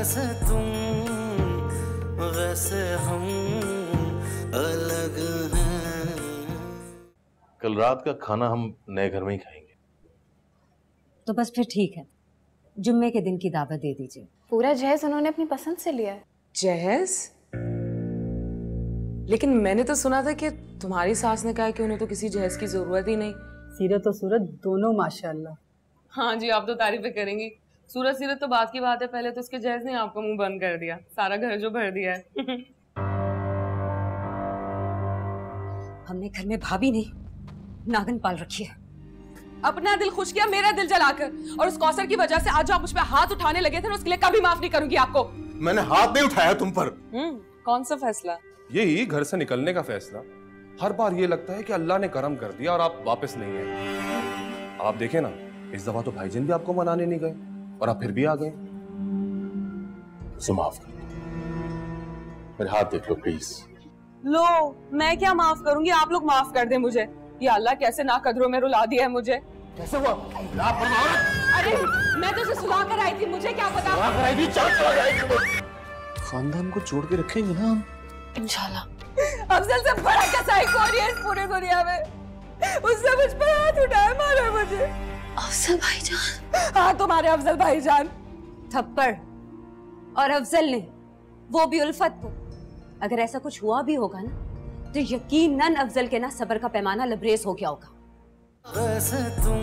जैसे तुम वैसे हम अलग हैं। कल रात का खाना हम नए घर में ही खाएंगे। तो बस फिर ठीक है, जुम्मे के दिन की दावत दे दीजिए। पूरा जहेज उन्होंने अपनी पसंद से लिया है। जहेज? लेकिन मैंने तो सुना था कि तुम्हारी सास ने कहा कि उन्हें तो किसी जहेज की जरूरत ही नहीं। सीरत और सूरत दोनों माशाल्लाह। हाँ जी, आप तो तारीफें करेंगी। सूरत सीरत तो बात की बात है, पहले तो उसके जहेज ने आपका मुंह बंद कर दिया, सारा घर जो भर दिया है। हमने घर में भाभी नहीं नागन पाल रखी है। अपना दिल खुश किया मेरा दिल जलाकर, और उस कौसर की वजह से आज जो आप मुझ पे हाथ उठाने लगे थे ना, उसके लिए कभी माफ नहीं करूंगी आपको। मैंने हाथ नहीं उठाया तुम पर। कौन सा फैसला? यही घर से निकलने का फैसला। हर बार ये लगता है कि अल्लाह ने करम कर दिया और आप वापस नहीं आए। आप देखें ना, इस दफा तो भाईजान भी आपको मनाने नहीं गए और आप फिर भी आ गए। सो माफ कर दो, मेरे हाथ देख लो प्लीज। लो, मैं क्या माफ करूंगी, आप लोग माफ कर दे मुझे। ये अल्लाह कैसे ना कदरों में रुला दिया है मुझे। कैसे हुआ? अरे मैं तो उसे सुला कर आई थी, मुझे क्या पता। खानदान को जोड़ के रखेंगे ना हम, इंशाल्लाह। अफजल से बड़ा क्या साइको है इस पूरी दुनिया में। उसने मुझ पर हाथ उठाया, मारा मुझे। अफजल भाईजान? हाँ, तुम्हारे अफजल भाईजान। थप्पड़, और अफजल ने, वो भी उल्फत को। अगर ऐसा कुछ हुआ भी होगा ना, तो यकीनन अफजल के ना सब्र का पैमाना लबरेज हो गया होगा। वैसे तुम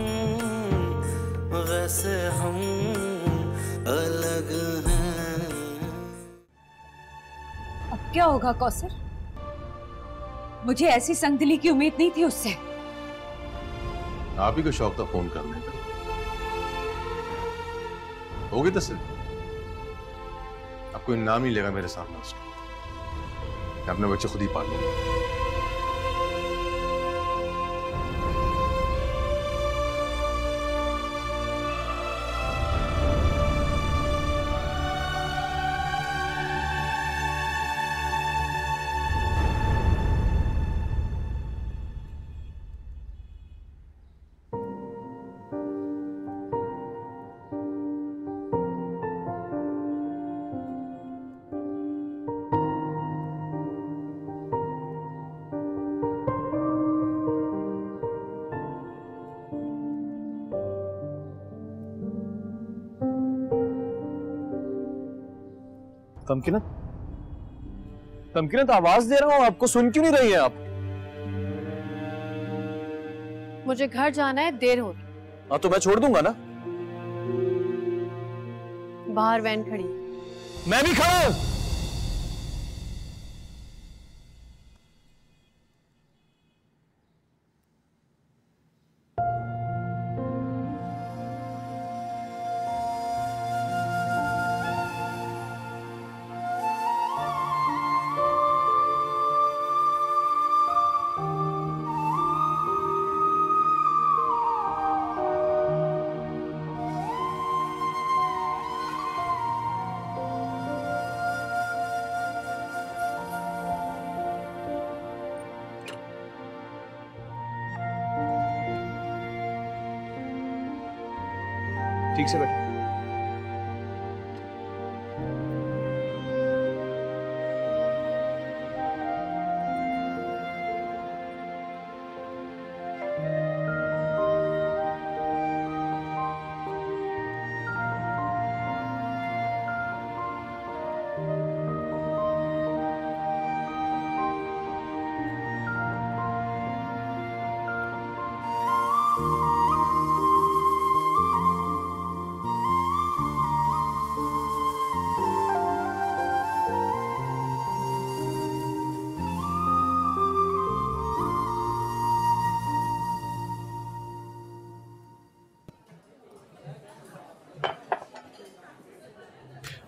वैसे हम अलग हैं। अब क्या होगा कौसर? मुझे ऐसी संगदिली की उम्मीद नहीं थी उससे। आप ही को शौक था फोन करने का। होगी तस्वीर, आपको इनाम ही लेगा मेरे सामने उसका। मैं अपने बच्चे खुद ही पाल लूंगा। तमकीना, तमकीना, तो आवाज दे रहा हूं आपको, सुन क्यों नहीं रही है आप? मुझे घर जाना है, देर हो रही। हाँ तो मैं छोड़ दूंगा ना। बाहर वैन खड़ी। मैं भी खड़ा हूं। ठीक से बैठो।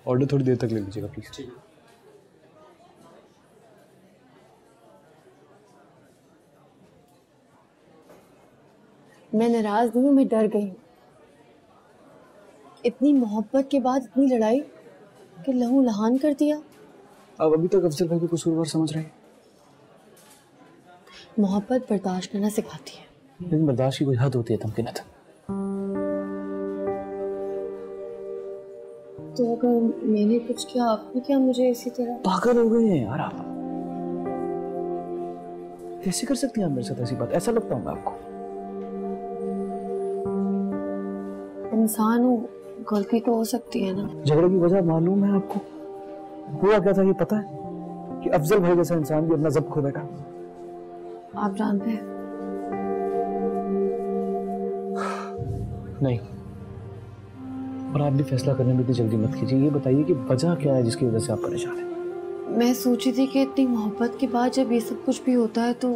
ऑर्डर थोड़ी देर तक ले लीजिएगा प्लीज। मैं नाराज नहीं हूँ, मैं डर गई हूँ। इतनी मोहब्बत के बाद इतनी लड़ाई कि लहू लहान कर दिया। आप अभी तक अफजल भाई को कसूरवार समझ रहे हैं। मोहब्बत बर्दाश्त करना सिखाती है। लेकिन बर्दाश्त की कोई हद होती है तमकीना। तो अगर मैंने कुछ किया, आपने क्या मुझे इसी तरह? पागल हो गए हैं यार आप, कैसे कर सकती हैं आप मेरे साथ ऐसी बात? ऐसा लगता हूँ मैं आपको? इंसान हो, गलती तो हो सकती है ना। झगड़े की वजह मालूम है आपको? हुआ क्या था ये पता है? कि अफजल भाई जैसा इंसान भी अपना जब्त खो बैठा। आप जानते हैं? नहीं, और आप भी फैसला करने में इतनी जल्दी मत कीजिए। ये बताइए कि वजह क्या है जिसकी वजह से आप परेशान हैं? मैं सोची थी कि इतनी मोहब्बत के बाद जब ये सब कुछ भी होता है तो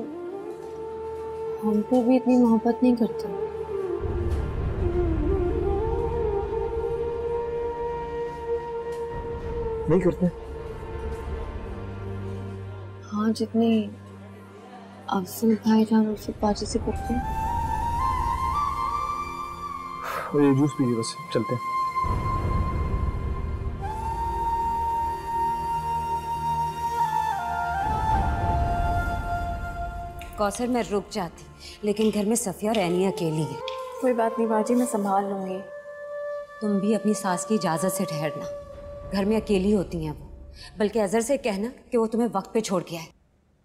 हम तो भी इतनी मोहब्बत नहीं करते। नहीं करते? हाँ, जितनी अफजल भाईजान उससे बाजी से करते हैं। और ये जूस पीजिए बस, चलते हैं। कौसर मैं रुक जाती, लेकिन घर में सफिया और एनी अकेली है। कोई बात नहीं बाजी, मैं संभाल लूंगी। तुम भी अपनी सास की इजाजत से ठहरना, घर में अकेली होती हैं वो। बल्कि अजहर से कहना कि वो तुम्हें वक्त पे छोड़ के आए।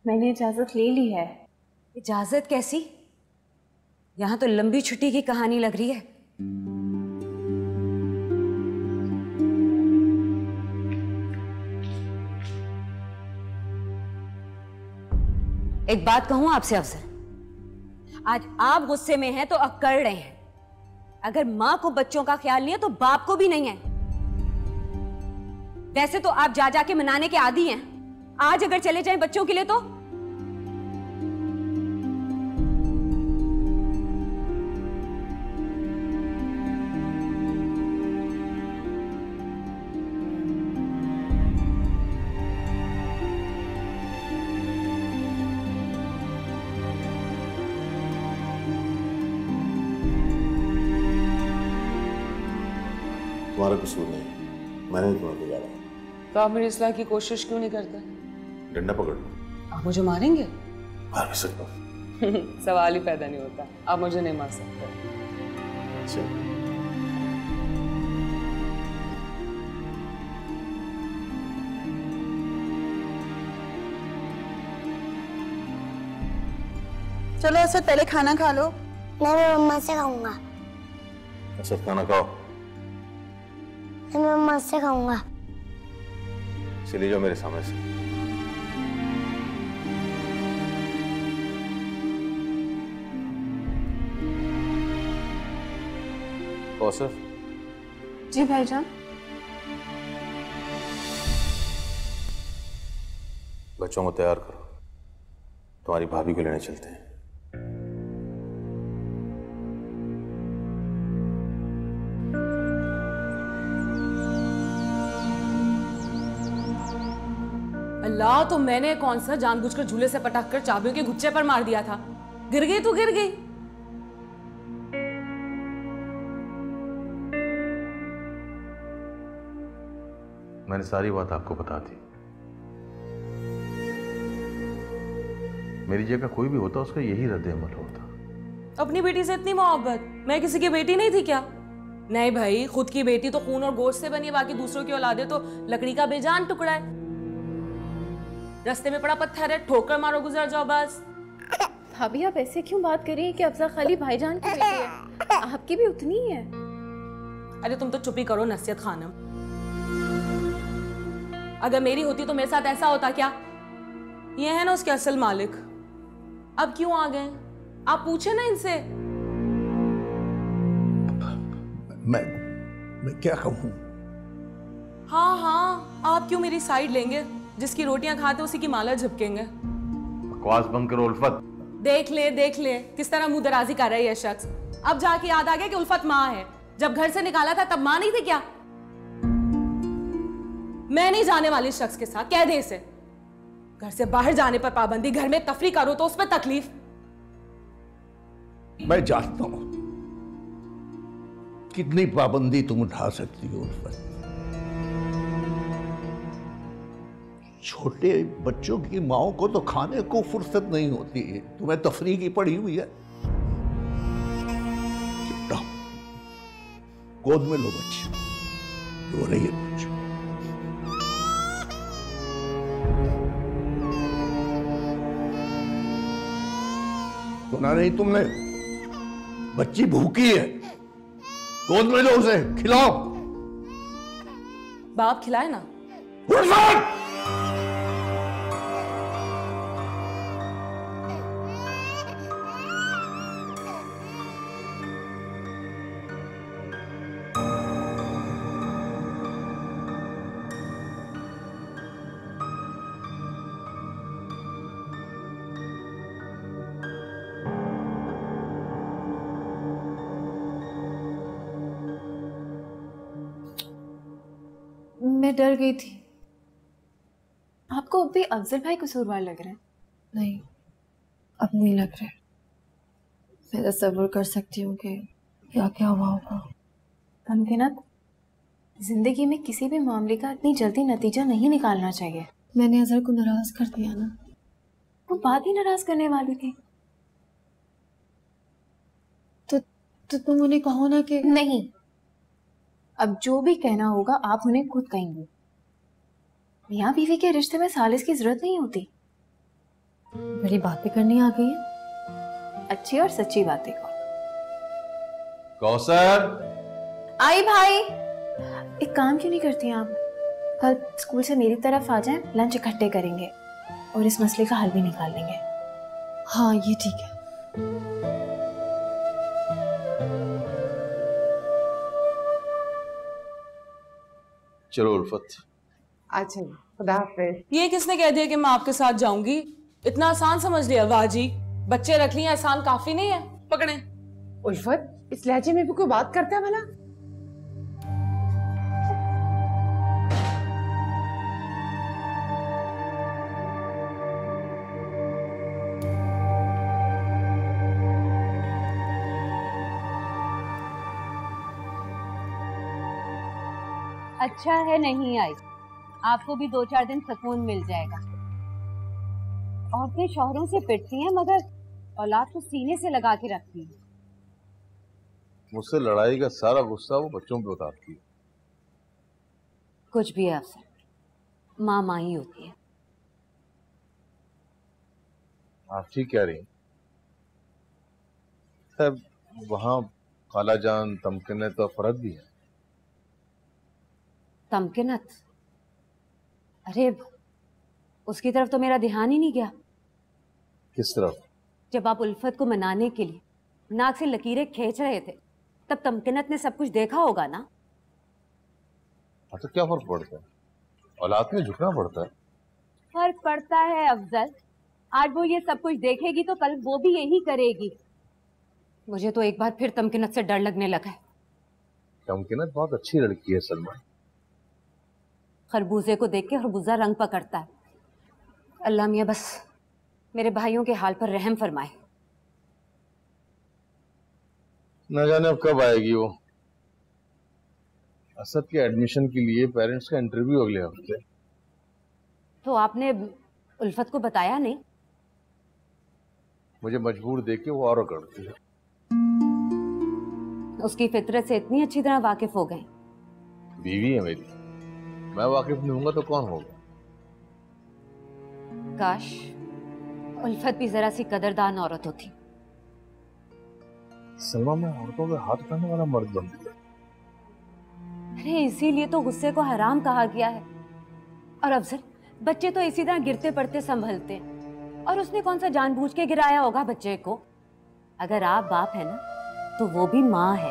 मैंने इजाजत ले ली है। इजाजत कैसी? यहाँ तो लंबी छुट्टी की कहानी लग रही है। एक बात कहूं आपसे अफजल, आज आप गुस्से में हैं तो अकड़ रहे हैं। अगर मां को बच्चों का ख्याल नहीं है तो बाप को भी नहीं है। वैसे तो आप जा जाके मनाने के आदी हैं, आज अगर चले जाएं बच्चों के लिए तो? तुम्हारा कसूर नहीं, मैंने तुम्हें बिगाड़ा। तो आप मेरी इस्लाह की कोशिश क्यों नहीं करते? डंडा पकड़ लो। आप मुझे मारेंगे? मार भी सकता हूँ। सवाल ही पैदा नहीं होता, आप मुझे नहीं मार सकते। चलो असद पहले खाना खा लो। मैं मम्मा से खाऊंगा। असद खाना खाओ। मैं मम्मा से खाऊंगा। चले जाओ मेरे सामने से। कौसर। जी भाईजान। बच्चों को तैयार करो, तुम्हारी भाभी को लेने चलते हैं। अल्लाह, तो मैंने कौन सा जानबूझकर झूले से पटक कर चाबियों के गुच्छे पर मार दिया था। गिर गई तो गिर गई। मैंने सारी बात आपको बता दी। मेरी जगह कोई भी होता उसका यही रद्द-ए-अमल होता। अपनी बेटी से इतनी मोहब्बत, मैं किसी की बेटी नहीं थी क्या? नहीं भाई, खुद की बेटी तो खून और गोश्त से बनी है, बाकी दूसरों की औलादे तो लकड़ी का बेजान टुकड़ा है। रास्ते में पड़ा पत्थर है, ठोकर मारो गुजर जाओ बस। भाभी आप ऐसे क्यों बात कर रही हैं कि अफजल खाली भाईजान की बेटी है? आपकी भी उतनी ही है। अरे तुम तो चुप ही करो नसीहत खानम। अगर मेरी होती तो मेरे साथ ऐसा होता क्या? ये है ना उसके असल मालिक। अब क्यों आ गए? आप पूछे ना इनसे। मैं क्या कहूं? हाँ, आप क्यों मेरी साइड लेंगे? जिसकी रोटियां खाते उसी की माला झपकेंगे। बकवास बंद करो उल्फत। देख ले किस तरह मुंह दराजी कर रहा है ये शख्स। अब जाके याद आ गया कि उल्फत माँ है। जब घर से निकाला था तब माँ नहीं थी क्या? मैं नहीं जाने वाली शख्स के साथ, कह दे इसे। घर से बाहर जाने पर पाबंदी, घर में तफरी करो तो उस पर तकलीफ। मैं जानता हूं कितनी पाबंदी तुम उठा सकती हो उल्फत। छोटे बच्चों की माओं को तो खाने को फुर्सत नहीं होती है, तुम्हें तफरी की पड़ी हुई है। चुप रहो, गोद में लो बच्चे, रो रही है। सुना नहीं तुमने? बच्ची भूखी है, गोद में लो उसे, खिलाओ। बाप खिलाए ना। मैं डर गई थी। आपको अब भी अफजल भाई कसूरवार लग रहे हैं? नहीं, अब नहीं लग रहा। मैं तसव्वुर कर सकती हूँ कि क्या क्या हुआ होगा। मुमकिन जिंदगी में किसी भी मामले का इतनी जल्दी नतीजा नहीं निकालना चाहिए। मैंने अजहर को नाराज कर दिया ना। वो बात ही नाराज करने वाली थी। तो तुम उन्हें कहो ना कि नहीं, अब जो भी कहना होगा आप उन्हें खुद कहेंगे। मियाँ बीवी के रिश्ते में सालिस की जरूरत नहीं होती। बड़ी बातें करनी आ गई है। अच्छी और सच्ची बातें को। कौसर, आई भाई। एक काम क्यों नहीं करती आप? कल स्कूल से मेरी तरफ आ जाएं, लंच इकट्ठे करेंगे और इस मसले का हल भी निकाल लेंगे। हाँ, ये ठीक है। चलो उल्फत। अच्छा, खुदा हाफिज। ये किसने कह दिया कि मैं आपके साथ जाऊंगी? इतना आसान समझ लिया? वाह जी, बच्चे रख लिए, आसान काफी नहीं है? पकड़े। उल्फत, इस लहजे में भी कोई बात करता है भला? अच्छा है नहीं आई, आपको भी 2-4 दिन सुकून मिल जाएगा। औरतें शौहरों से पिटती हैं मगर औलाद को सीने से लगा के रखती है। मुझसे लड़ाई का सारा गुस्सा वो बच्चों पे उतारती है। कुछ भी है अफसर, माँ माँ ही होती है। आप ठीक कह रही हैं। वहां खाला जान, तमकिनत तो फर्क भी है। तमकिनत? अरे उसकी तरफ तो मेरा ध्यान ही नहीं गया। किस तरफ? जब आप उल्फत को मनाने के लिए नाक से लकीरें खींच रहे थे तब तमकिनत ने सब कुछ देखा होगा ना। तो क्या फर्क पड़ता है? औलाद में झुकना पड़ता है। फर्क पड़ता है अफजल। आज वो ये सब कुछ देखेगी तो कल वो भी यही करेगी। मुझे तो एक बार फिर तमकिनत से डर लगने लगा है। तमकिनत बहुत अच्छी लड़की है सलमा। खरबूजे को देख के खरबूजा रंग पकड़ता है। अल्लाह मियाँ बस मेरे भाइयों के हाल पर रहम फरमाए। न जाने अब कब आएगी वो। असद के एडमिशन के लिए पेरेंट्स का इंटरव्यू अगले हफ्ते। तो आपने उल्फत को बताया नहीं? मुझे मजबूर देख के वो और करती है। उसकी फितरत से इतनी अच्छी तरह वाकिफ हो गए। बीवी है मेरी, मैं वाकिफ नहीं होऊंगा तो कौन होगा? काश उल्फत भी जरा सी कदरदान औरत होती। सलमा, मैं औरतों पे हाथ उठाने वाला मर्द बन गया। अरे इसीलिए तो गुस्से को हराम कहा गया है। और अफजल, बच्चे तो इसी तरह गिरते पड़ते संभलते हैं और उसने कौन सा जानबूझ के गिराया होगा बच्चे को? अगर आप बाप है ना तो वो भी माँ है।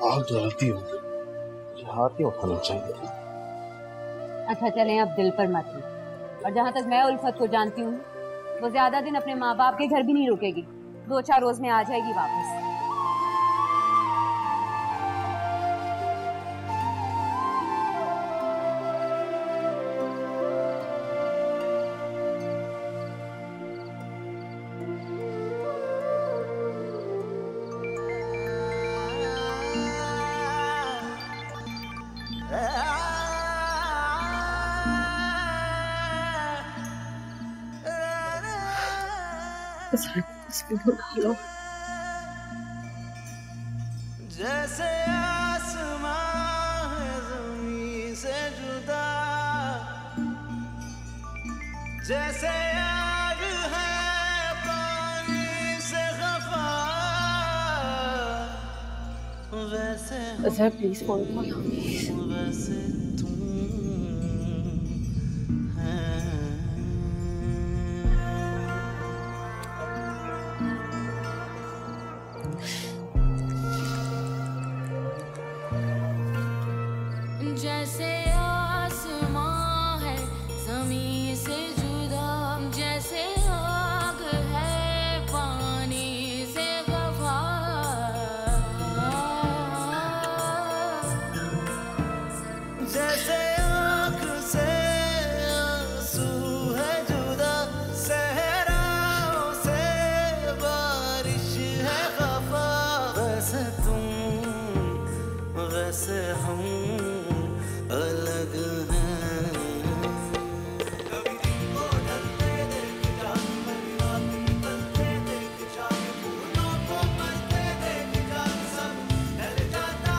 आप गलती हो, हाथ नहीं उठाना चाहिए। अच्छा चलें, अब दिल पर मत लो। और जहाँ तक मैं उल्फत को जानती हूँ वो ज्यादा दिन अपने माँ बाप के घर भी नहीं रुकेगी। 2-4 रोज में आ जाएगी वापस। जैसे आसमां है ज़मीं से जुदा, जैसे आग है पानी से खफा, वैसे अजहर प्लीज फोन कॉल वैसे तुम है। जैसे आसमां है ज़मीन से जुदा, जैसे आग है पानी से खफा, जैसे आँख से आंसू है जुदा, सहराओं से बारिश है खफा, वैसे तुम वैसे हम अलग हैं। कभी दिन को ढलते देख जाग, कभी रात निकलते देख जाग, फूलों को मरते देख जाग, सब ढल जाता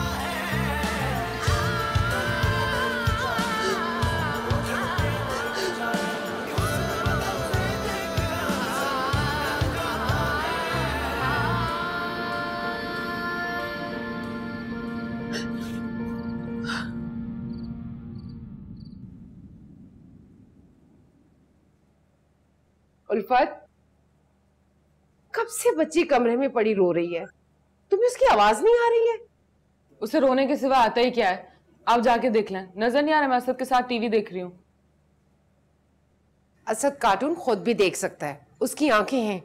उल्फत, कब से बच्ची कमरे में पड़ी रो रही है? तुम्हें उसकी आवाज नहीं आ रही है? उसे रोने के सिवा आता ही क्या है? आप जाके देख लें। नजर नहीं आ रहा, मैं असद के साथ टीवी देख रही हूँ। असद कार्टून खुद भी देख सकता है, उसकी आंखें हैं।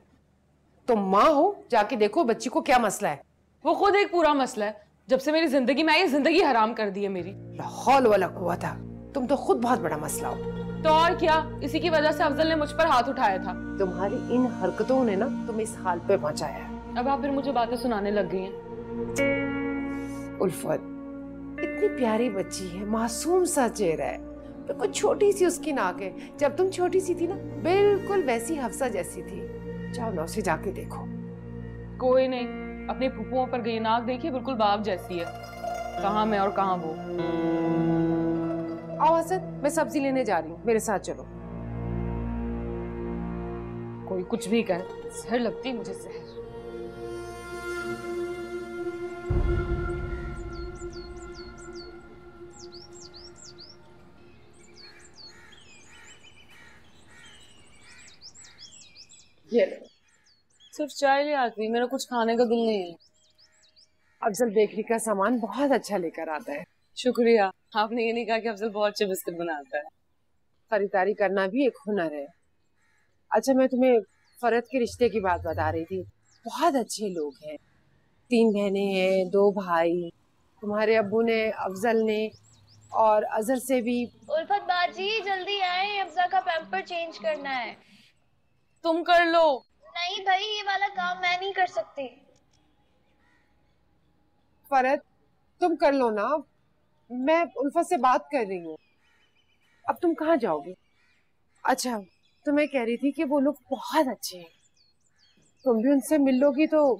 तुम माँ हो, जाके देखो बच्ची को क्या मसला है। वो खुद एक पूरा मसला है। जब से मेरी जिंदगी में आई, जिंदगी हराम कर दी है मेरी। लाहौल वाला कुआ था, तुम तो खुद बहुत बड़ा मसला हो। तो और क्या, इसी की वजह से अफजल ने मुझ पर हाथ उठाया था। तुम्हारी इन हरकतों ने ना तुम्हें इस हाल पे पहुंचाया है। अब आप फिर मुझे बातें सुनाने लग गई हैं। उल्फत, इतनी प्यारी बच्ची है, मासूम सा चेहरा है, बिल्कुल छोटी सी उसकी नाक है। जब तुम छोटी सी थी ना, बिल्कुल वैसी हफ्सा जैसी थी। जाओ ना, उसे जाके देखो। कोई नहीं, अपनी फुफुओं पर गई नाक देखिए, बिल्कुल बाप जैसी है। कहाँ मैं और कहाँ वो। आओ असद, मैं सब्जी लेने जा रही हूँ, मेरे साथ चलो। कोई कुछ भी कहे, जहर लगती मुझे, जहर। ये लो। सिर्फ चाय ले आती, मेरा कुछ खाने का दिल नहीं है। अफजल बेकरी का सामान बहुत अच्छा लेकर आता है। शुक्रिया। आपने ये नहीं कहा कि अफजल बहुत अच्छे बिस्किट बनाता है। खरीदारी करना भी एक हुनर है। अच्छा, मैं तुम्हें फरत के रिश्ते की बात बता रही थी। बहुत अच्छे लोग हैं, 3 बहनें हैं, 2 भाई। तुम्हारे अब्बू ने, अफजल ने और अजहर से भी। उल्फत बाजी जल्दी आए, अफजा का पैम्पर चेंज करना है। तुम कर लो। नहीं भाई, ये वाला काम मैं नहीं कर सकती। फरत, तुम कर लो ना, मैं उल्फत से बात कर रही हूँ। अब तुम कहाँ जाओगे? अच्छा, तो मैं कह रही थी कि वो लोग बहुत अच्छे हैं, तुम भी उनसे मिल लोगी तो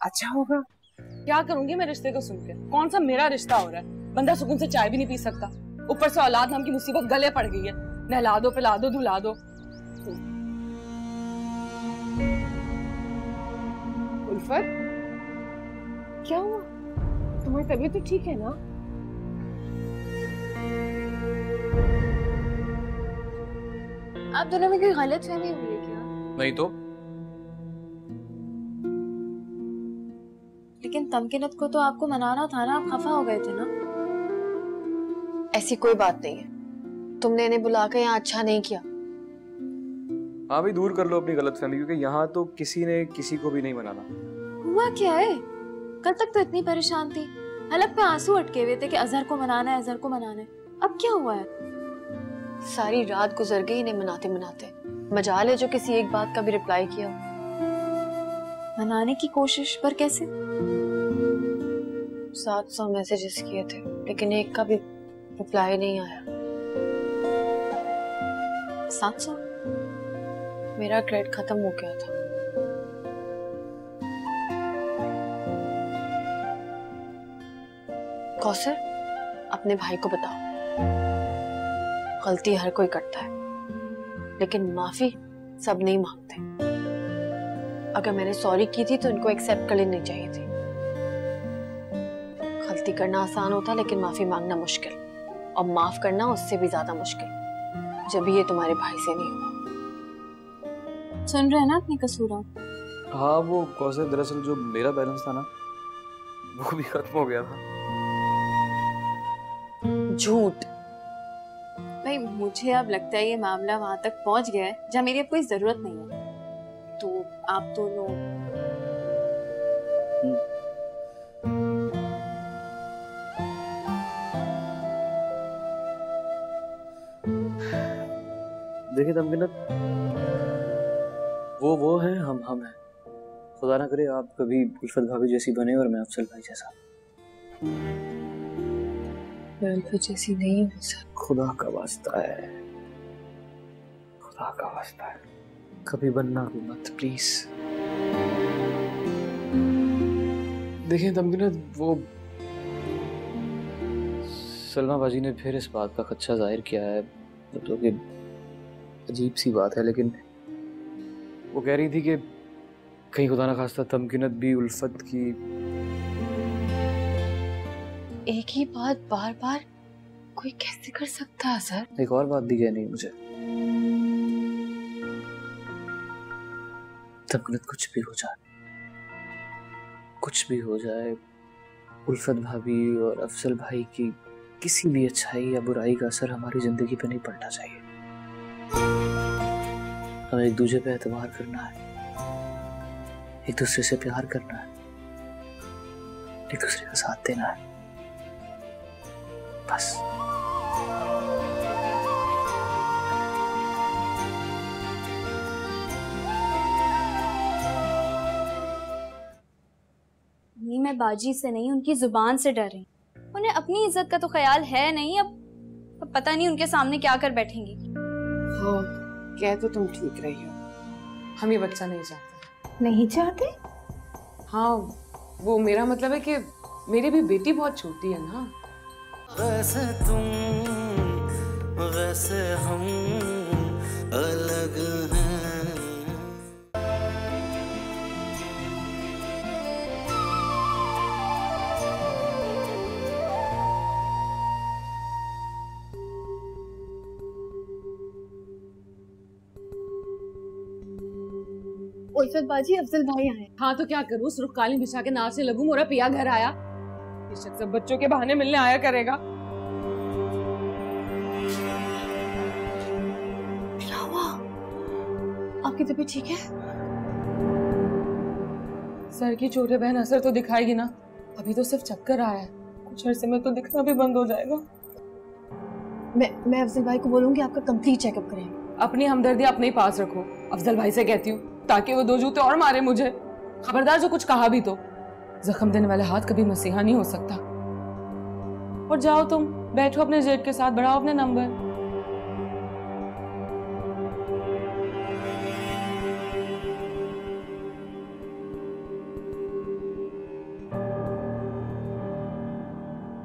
अच्छा होगा। क्या करूंगी मैं रिश्ते को सुनकर? कौन सा मेरा रिश्ता हो रहा है? बंदा सुकून से चाय भी नहीं पी सकता, ऊपर से औलाद नाम की मुसीबत गले पड़ गई है। नहला दो, पिला दो, धुला दो। उल्फत, क्या हुआ? तुम्हारी तबीयत तो ठीक है ना? आप दोनों में कोई गलत फहमी हुई है क्या? नहीं तो। लेकिन तमकिनत को तो आपको मनाना था ना, आप खफा हो गए थे ना? ऐसी कोई बात नहीं है, तुमने इन्हें बुला कर यहाँ अच्छा नहीं किया। हाँ भाई, दूर कर लो अपनी गलतफहमी, क्योंकि यहाँ तो किसी ने किसी को भी नहीं मनाना। हुआ क्या है? कल तक तो इतनी परेशान थी, हलक पे आंसू अटके हुए थे कि अजहर को मनाना है, अजहर को मनाना है। अब क्या हुआ है? सारी रात गुजर गई इन्हें मनाते मनाते। मजाल है जो किसी एक बात का भी रिप्लाई किया। मनाने की कोशिश, पर कैसे? 700 मैसेजेस किए थे, लेकिन एक का भी रिप्लाई नहीं आया। 700? मेरा क्रेडिट खत्म हो गया था। कौसर, अपने भाई को बताओ, गलती हर कोई करता है, लेकिन माफी सब नहीं मांगते। अगर मैंने सॉरी की थी तो इनको एक्सेप्ट कर लेनी चाहिए थी। गलती करना आसान होता लेकिन माफी मांगना मुश्किल, और माफ करना उससे भी ज्यादा मुश्किल जब ये तुम्हारे भाई से नहीं हुआ। सुन रहे हैं ना अपनी कसूर? हाँ वो कौसर, दरअसल जो मेरा बैलेंस था ना वो भी खत्म हो गया था। झूठ भाई, मुझे अब लगता है ये मामला वहां तक पहुंच गया है जहां मेरी अब कोई जरूरत नहीं है। तो आप दोनों देखिए तमकीनत, वो है, हम हैं। खुदा ना करे आप कभी उल्फत भाभी जैसी बने और मैं अफजल भाई जैसा। मैं उल्फत जैसी नहीं हूँ सर। खुदा का वास्ता है, खुदा का वास्ता है, कभी बनना भी मत प्लीज। देखिए तमकीनत, वो सलमा बाजी ने फिर इस बात का खदशा जाहिर किया है, मतलब कि अजीब सी बात है, लेकिन वो कह रही थी कि कहीं खुदा ना खास्ता तमकीनत भी उल्फत की। एक ही बात बार बार कोई कैसे कर सकता है सर? एक और बात भी कहनी है मुझे। तमकीनत, कुछ भी हो जाए, कुछ भी हो जाए, उल्फत भाभी और अफजल भाई की किसी भी अच्छाई या बुराई का असर हमारी जिंदगी पे नहीं पड़ना चाहिए। हमें एक दूसरे पे एतबार करना है, एक दूसरे से प्यार करना है, एक दूसरे का साथ देना है, बस। मैं बाजी से नहीं, उनकी जुबान से डर रही। उन्हें अपनी इज्जत का तो ख्याल है नहीं। अब पता नहीं उनके सामने क्या कर बैठेंगी। हाँ, कह तो तुम ठीक रही हो। हम ये बच्चा नहीं चाहते। नहीं चाहते? हाँ, वो मेरा मतलब है कि मेरी भी बेटी बहुत छोटी है ना। वैसे तुम वैसे हम अलग हैं। उल्फत बाजी, अफजल भाई आए। हाँ तो क्या करूँ, सिर्फ कालीन बिछा के नाचने लगूं? मोरा पिया घर आया, ये शख्स सब बच्चों के बहाने मिलने आया करेगा। क्या हुआ? आपकी तबीयत ठीक है? सर की चोट है बहन, असर तो दिखाएगी ना। अभी तो सिर्फ चक्कर आया है, कुछ अरसे में तो दिखना भी बंद हो जाएगा। मैं अफजल भाई को बोलूंगी आपका कंप्लीट चेकअप करें। अपनी हमदर्दी अपने ही पास रखो, अफजल भाई से कहती हूँ, ताकि वो 2 जूते और मारे मुझे। खबरदार जो कुछ कहा भी तो। जख्म देने वाले हाथ कभी मसीहा नहीं हो सकता। और जाओ तुम, बैठो अपने जेठ के साथ, बढ़ाओ अपने नंबर।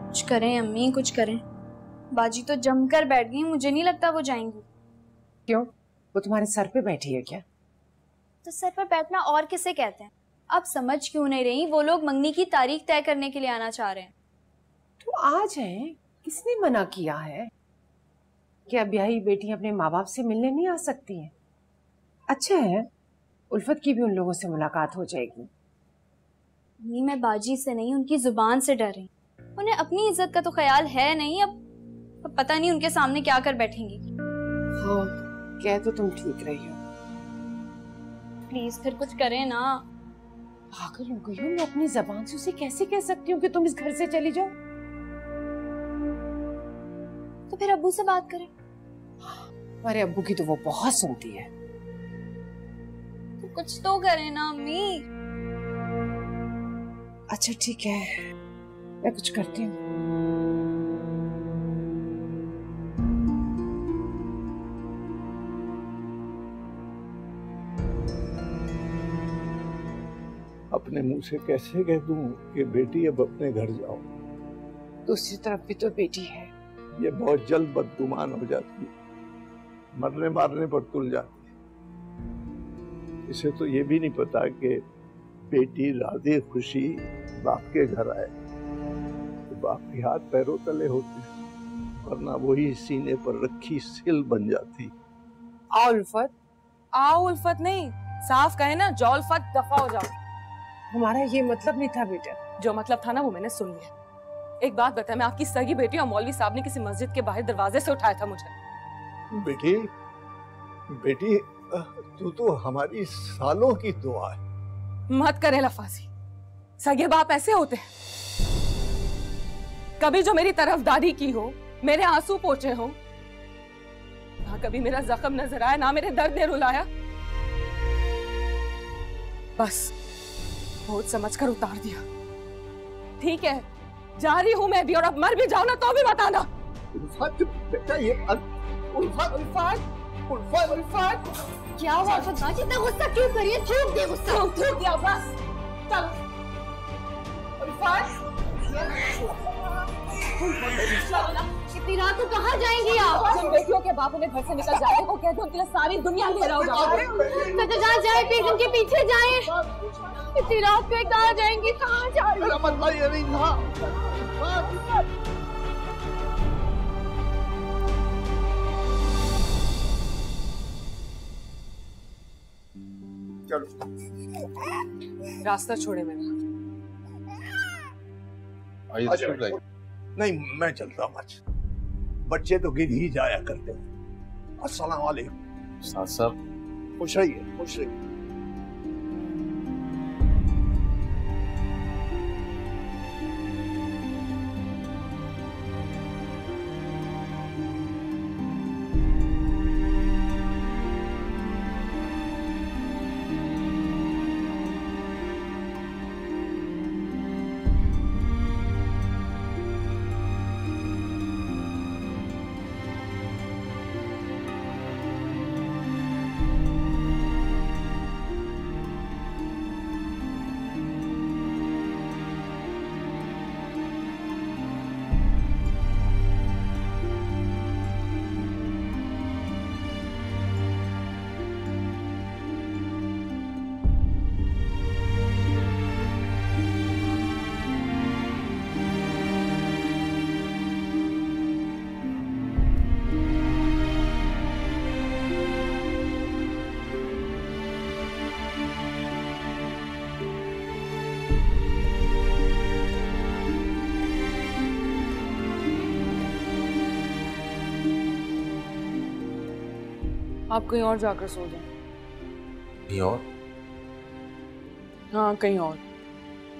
कुछ करें अम्मी, कुछ करें। बाजी तो जमकर बैठ गई, मुझे नहीं लगता वो जाएंगी। क्यों, वो तुम्हारे सर पे बैठी है क्या? तो सर पर बैठना और किसे कहते हैं? आप समझ क्यों नहीं रही? वो लोग मंगनी की तारीख तय करने के लिए आना चाह रहे हैं। तो आ जाए, किसने मना किया है? क्या ब्याही बेटी अपने माँ बाप से मिलने नहीं आ सकती है? अच्छा है, उल्फत की भी उन लोगों से मुलाकात हो जाएगी। नहीं, मैं बाजी से नहीं, उनकी जुबान से डर रही। उन्हें अपनी इज्जत का तो ख्याल है नहीं। अब पता नहीं उनके सामने क्या कर बैठेंगी। हाँ, कह तो तुम ठीक रही हो। प्लीज फिर कुछ करें ना। पागल हो गई हो, मैं अपनी जबान से उसे कैसे कह सकती हूँ कि तुम इस घर से चली जाओ? तो फिर अब्बू से बात करें। हमारे अब्बू की तो वो बहुत सुनती है। तो कुछ तो करें ना अम्मी। अच्छा ठीक है, मैं कुछ करती हूँ। अपने मुंह से कैसे कह दूं कि बेटी अब अपने घर जाओ? दूसरी तरफ भी तो बेटी है। ये बहुत जल्द बदगुमान हो जाती है। मरने मारने पर तुल जाती है। इसे तो ये भी नहीं पता कि बेटी राधे खुशी बाप के घर आए तो बाप के हाथ पैरों तले होते, वरना वही सीने पर रखी सिल बन जाती। आओ उल्फत। आओ उल्फत नहीं, साफ कहे ना, जाओ उल्फत, दफा हो जाओ। हमारा ये मतलब नहीं था बेटा। जो मतलब था ना वो मैंने सुन लिया। एक बात बता, मैं आपकी सगी बेटी और मौलवी साहब ने किसी मस्जिद के बाहर दरवाजे से उठाया था मुझे। बेटी बेटी तू तो हमारी सालों की दुआ है। मत करे लफाजी, सगे बाप ऐसे होते हैं। कभी जो मेरी तरफदारी की हो, मेरे आंसू पोंछे हो, ना कभी मेरा जख्म नजर आया, ना मेरे दर्द ने रुलाया। बस बहुत समझकर उतार दिया। ठीक है, जा रही हूं मैं भी, और अब मर भी जाऊं ना तो भी बताना। उल्फत बेटा, ये उल्फत उल्फत उल्फत उल्फत क्या हुआ उल्फत बाजी, इतना गुस्सा क्यों कर रही है? थूक दे गुस्सा। थूक दिया बस। चलो इतनी रात को कहाँ जाएंगी आप? जिन बेटियों के बाप उन्हें घर से निकल जाने को कहते उनके लिए सारी दुनिया अंधेरा हो जाएगी। तो जहाँ जाए फिर उनके पीछे जाए। इतनी रात पे कहाँ जाएंगी? कहाँ जा रही है? चलो रास्ता छोड़े मैंने। नहीं, मैं चलता हूँ। बच्चे तो गिर ही जाया करते हैं। अस्सलाम वालेकुम। साथ साहब खुश रहिए, खुश रहिए। आप कहीं और जाकर सो जाएं। कहीं और? हाँ कहीं और।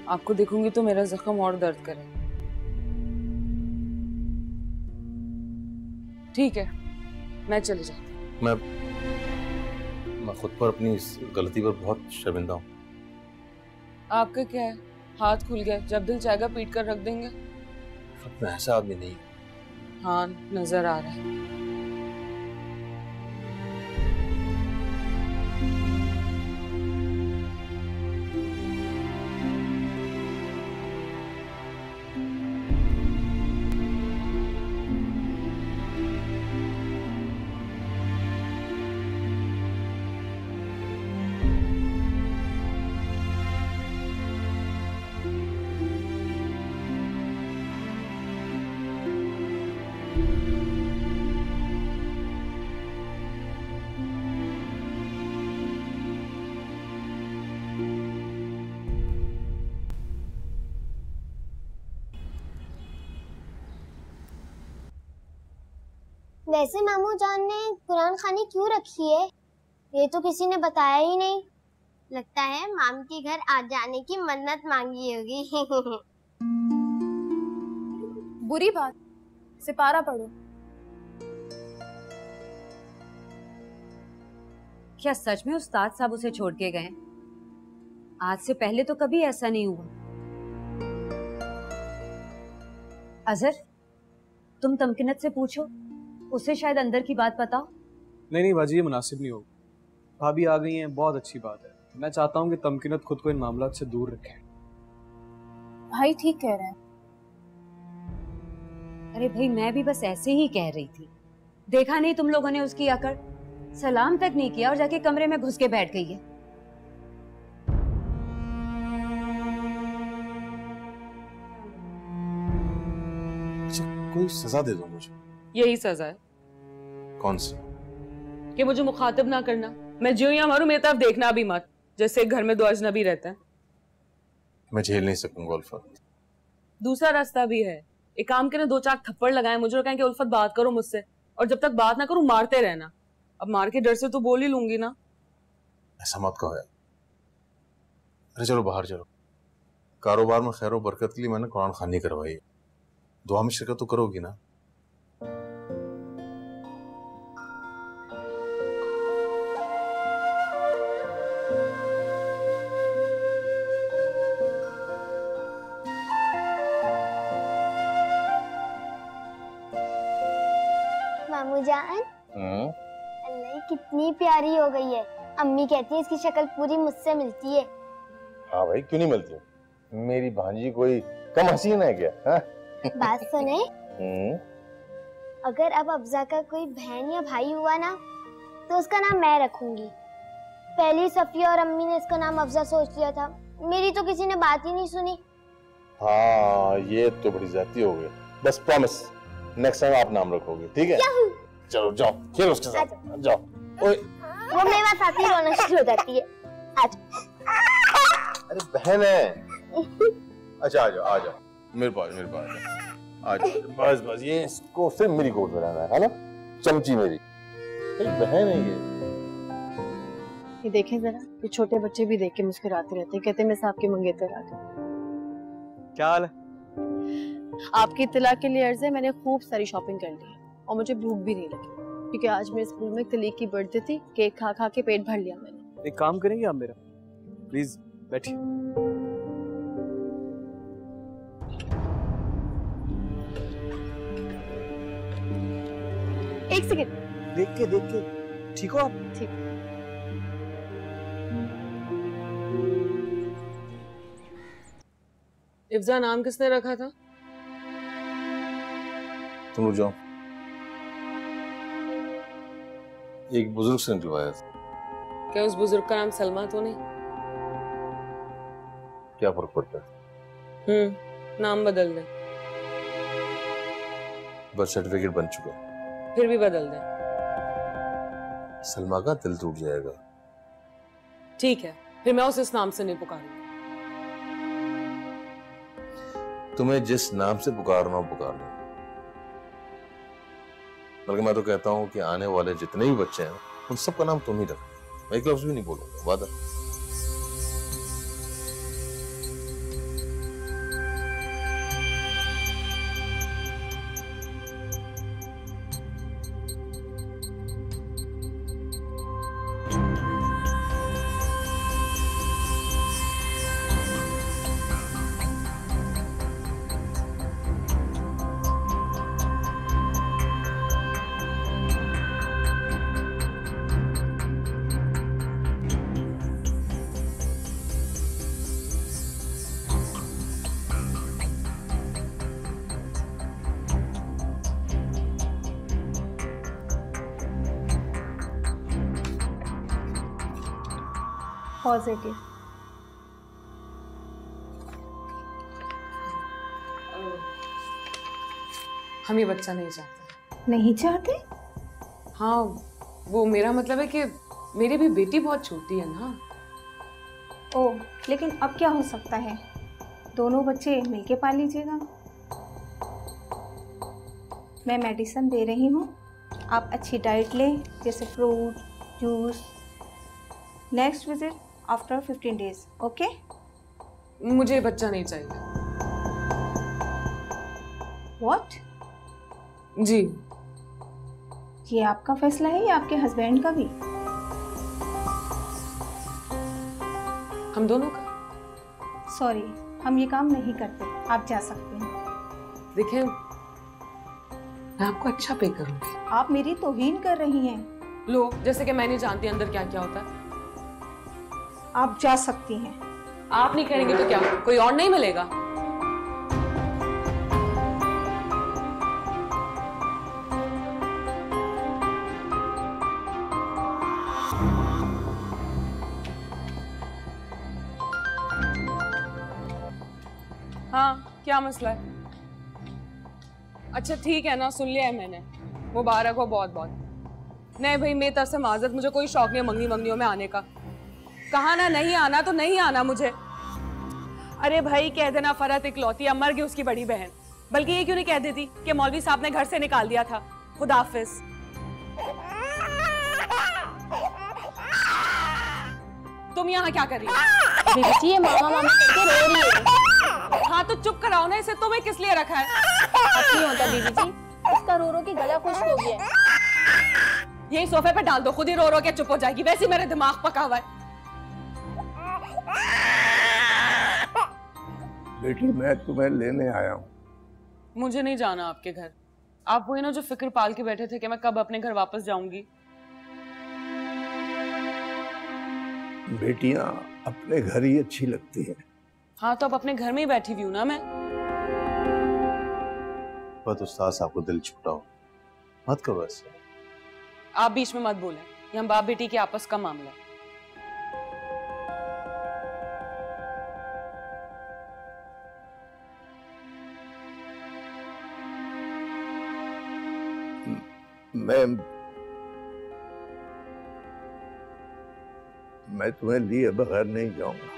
आपको देखूंगी तो मेरा जख्म और दर्द करे। ठीक है, मैं चले जाती हूँ। मैं खुद पर अपनी इस गलती पर बहुत शर्मिंदा हूँ। आपका क्या है, हाथ खुल गया, जब दिल चाहेगा पीट कर रख देंगे। मैं ऐसा आदमी नहीं। हाँ नजर आ रहा है। वैसे मामू जान ने कुरान खानी क्यों रखी है? ये तो किसी ने बताया ही नहीं। लगता है माम के घर आ जाने की मन्नत मांगी होगी। बुरी बात, सिपारा पढ़ो। क्या सच में उस्ताद साहब उसे छोड़ के गए? आज से पहले तो कभी ऐसा नहीं हुआ। अजहर, तुम तमकिनत से पूछो, उसे शायद अंदर की बात पता हो। नहीं बाजी, ये मुनासिब नहीं होगा। भाभी आ गई हैं, बहुत अच्छी बात है। मैं चाहता हूँ कि तमकिनत खुद को इन मामलात से दूर रखे। भाई ठीक कह रहे हैं। अरे भाई, मैं भी बस ऐसे ही कह रही थी। देखा नहीं तुम लोगों ने उसकी अकड़? सलाम तक नहीं किया और जाके कमरे में घुस के बैठ गई है। कोई सजा दे दो मुझे। यही सजा है। कौन सी? कि मुझे मुखातिब ना करना। मैं ज्यों या मरूं, मेरी तरफ देखना भी मत, जैसे एक घर में दो अजनबी रहते हैं। मैं झेल नहीं सकूंगा उल्फत। दूसरा रास्ता भी है। एक काम करें, 2-4 थप्पड़ लगाएं मुझे और कहें कि उल्फत बात करो मुझसे, और जब तक बात ना करूं मारते रहना। अब मार के डर से तो बोल ही लूंगी ना। ऐसा मत कहो यार। अरे चलो बाहर चलो। कारोबार में खैर बरकत के लिए मैंने कुरान खानी करवाई है, दुआ में शिरकत तो करोगी ना? मामू जान, अल्लाह कितनी प्यारी हो गई है। अम्मी कहती है इसकी शक्ल पूरी मुझसे मिलती है। हाँ भाई, क्यों नहीं मिलती? मेरी भांजी कोई कम हसीन है क्या? हाँ? बात सुने, अगर अब अफजा का कोई बहन या भाई हुआ ना तो उसका नाम मैं रखूंगी। पहली सफिया और अम्मी ने इसका नाम अफजा सोच लिया था, मेरी तो किसी ने बात ही नहीं सुनी। हाँ, ये तो बड़ी ज्यादती हो गई। बस प्रॉमिस, नेक्स्ट टाइम आप नाम रखोगे, ठीक है? चलो जाओ, खेलो उसके साथ, जाओ। ओए, वो मेरे पास आती ही रोना शुरू हो जाती है। आज अरे बहन है। अच्छा आ जाओ, आ जाओ मेरे पास आ जाओ। बस बस, ये इसको सिर्फ मेरी गोद में रहना है ना, चमची मेरी। बहन है ये देखें जरा, ये छोटे बच्चे भी देख के मुस्कुराते रहते हैं, कहते हैं मैं साहब के मंगेतर आ गए। क्या हाल है? आपकी इत्तला के लिए अर्ज है, मैंने खूब सारी शॉपिंग कर ली है और मुझे भूख भी नहीं लगी, क्योंकि आज मेरे स्कूल में कलीग की बर्थडे थी। केक खा खा के पेट भर लिया मैंने। एक काम करेंगे आप मेरा, प्लीज बैठिए। एक सेकंड, देख के ठीक हो आप? ठीक। इफ्जा नाम किसने रखा था? तुम रुक जाओ, एक बुजुर्ग से निकलवाया था। क्या उस बुजुर्ग का नाम सलमा तो नहीं? क्या फर्क पड़ता है? नाम बदल दे। बर्थ सर्टिफिकेट बन चुका, फिर भी बदल दे। सलमा का दिल टूट जाएगा। ठीक है, फिर मैं उसे इस नाम से नहीं पुकारूंगी। तुम्हें जिस नाम से पुकारना हो पुकार लो, बल्कि मैं तो कहता हूँ कि आने वाले जितने भी बच्चे हैं उन सबका नाम तुम ही रखो। मैं एक लफ्ज भी नहीं बोलूंगा, वादा। पॉजिटिव। हम ये बच्चा नहीं चाहते। नहीं चाहते? हाँ, वो मेरा मतलब है कि मेरी भी बेटी बहुत छोटी है ना। ओह, लेकिन अब क्या हो सकता है, दोनों बच्चे मिलके पाल लीजिएगा। मैं मेडिसिन दे रही हूँ, आप अच्छी डाइट लें, जैसे fruit, juice. Next visit after 15 days, okay? मुझे बच्चा नहीं चाहिए। व्हाट? जी। ये आपका फैसला है या आपके हस्बैंड का भी? हम दोनों का। सॉरी, हम ये काम नहीं करते, आप जा सकते हैं। देखिए, मैं आपको अच्छा पे करूंगी। आप मेरी तौहीन कर रही हैं। लो, जैसे कि मैं नहीं जानती अंदर क्या क्या होता है। आप जा सकती हैं। आप नहीं करेंगे तो क्या, कोई और नहीं मिलेगा? क्या मसला है? अच्छा ठीक है ना, सुन लिया है मैंने, मुबारक हो बहुत बहुत। नहीं भाई मेरी तरफ से माजरत, मुझे कोई शौक नहीं है मंगनी मंगनियों में आने का। कहा ना नहीं आना तो नहीं आना मुझे। अरे भाई कह देना फरहत इकलौती, अब मर गई उसकी बड़ी बहन। बल्कि ये क्यों नहीं कह देती कि मौलवी साहब ने घर से निकाल दिया था। खुदा हाफिज। तुम यहाँ क्या कर रही हो? बेबी जी ये मामा मामा करके रो रही है। हाँ तो चुप कराओ ना इसे, तुम्हें किस लिए रखा है? नहीं होता बेबी जी, उसका रो रो के गला खुश्क हो गया है। यही सोफे पे डाल दो, खुद ही रो रो के चुप हो जाएगी। वैसे मेरे दिमाग पका हुआ है। बेटी मैं तुम्हें लेने आया हूँ। मुझे नहीं जाना आपके घर। आप वही ना जो फिक्र पाल के बैठे थे कि मैं कब अपने घर वापस जाऊंगी। बेटियां अपने घर ही अच्छी लगती हैं। हाँ तो अब अपने घर में ही बैठी हुई हूँ ना मैं। बस उस्ताद साहब को दिल छूटा हो, मत करो ऐसे। आप बीच में मत बोलें, ये हम बाप बेटी के आपस का मामला है। मैं तुम्हें लिए बगैर नहीं जाऊंगा।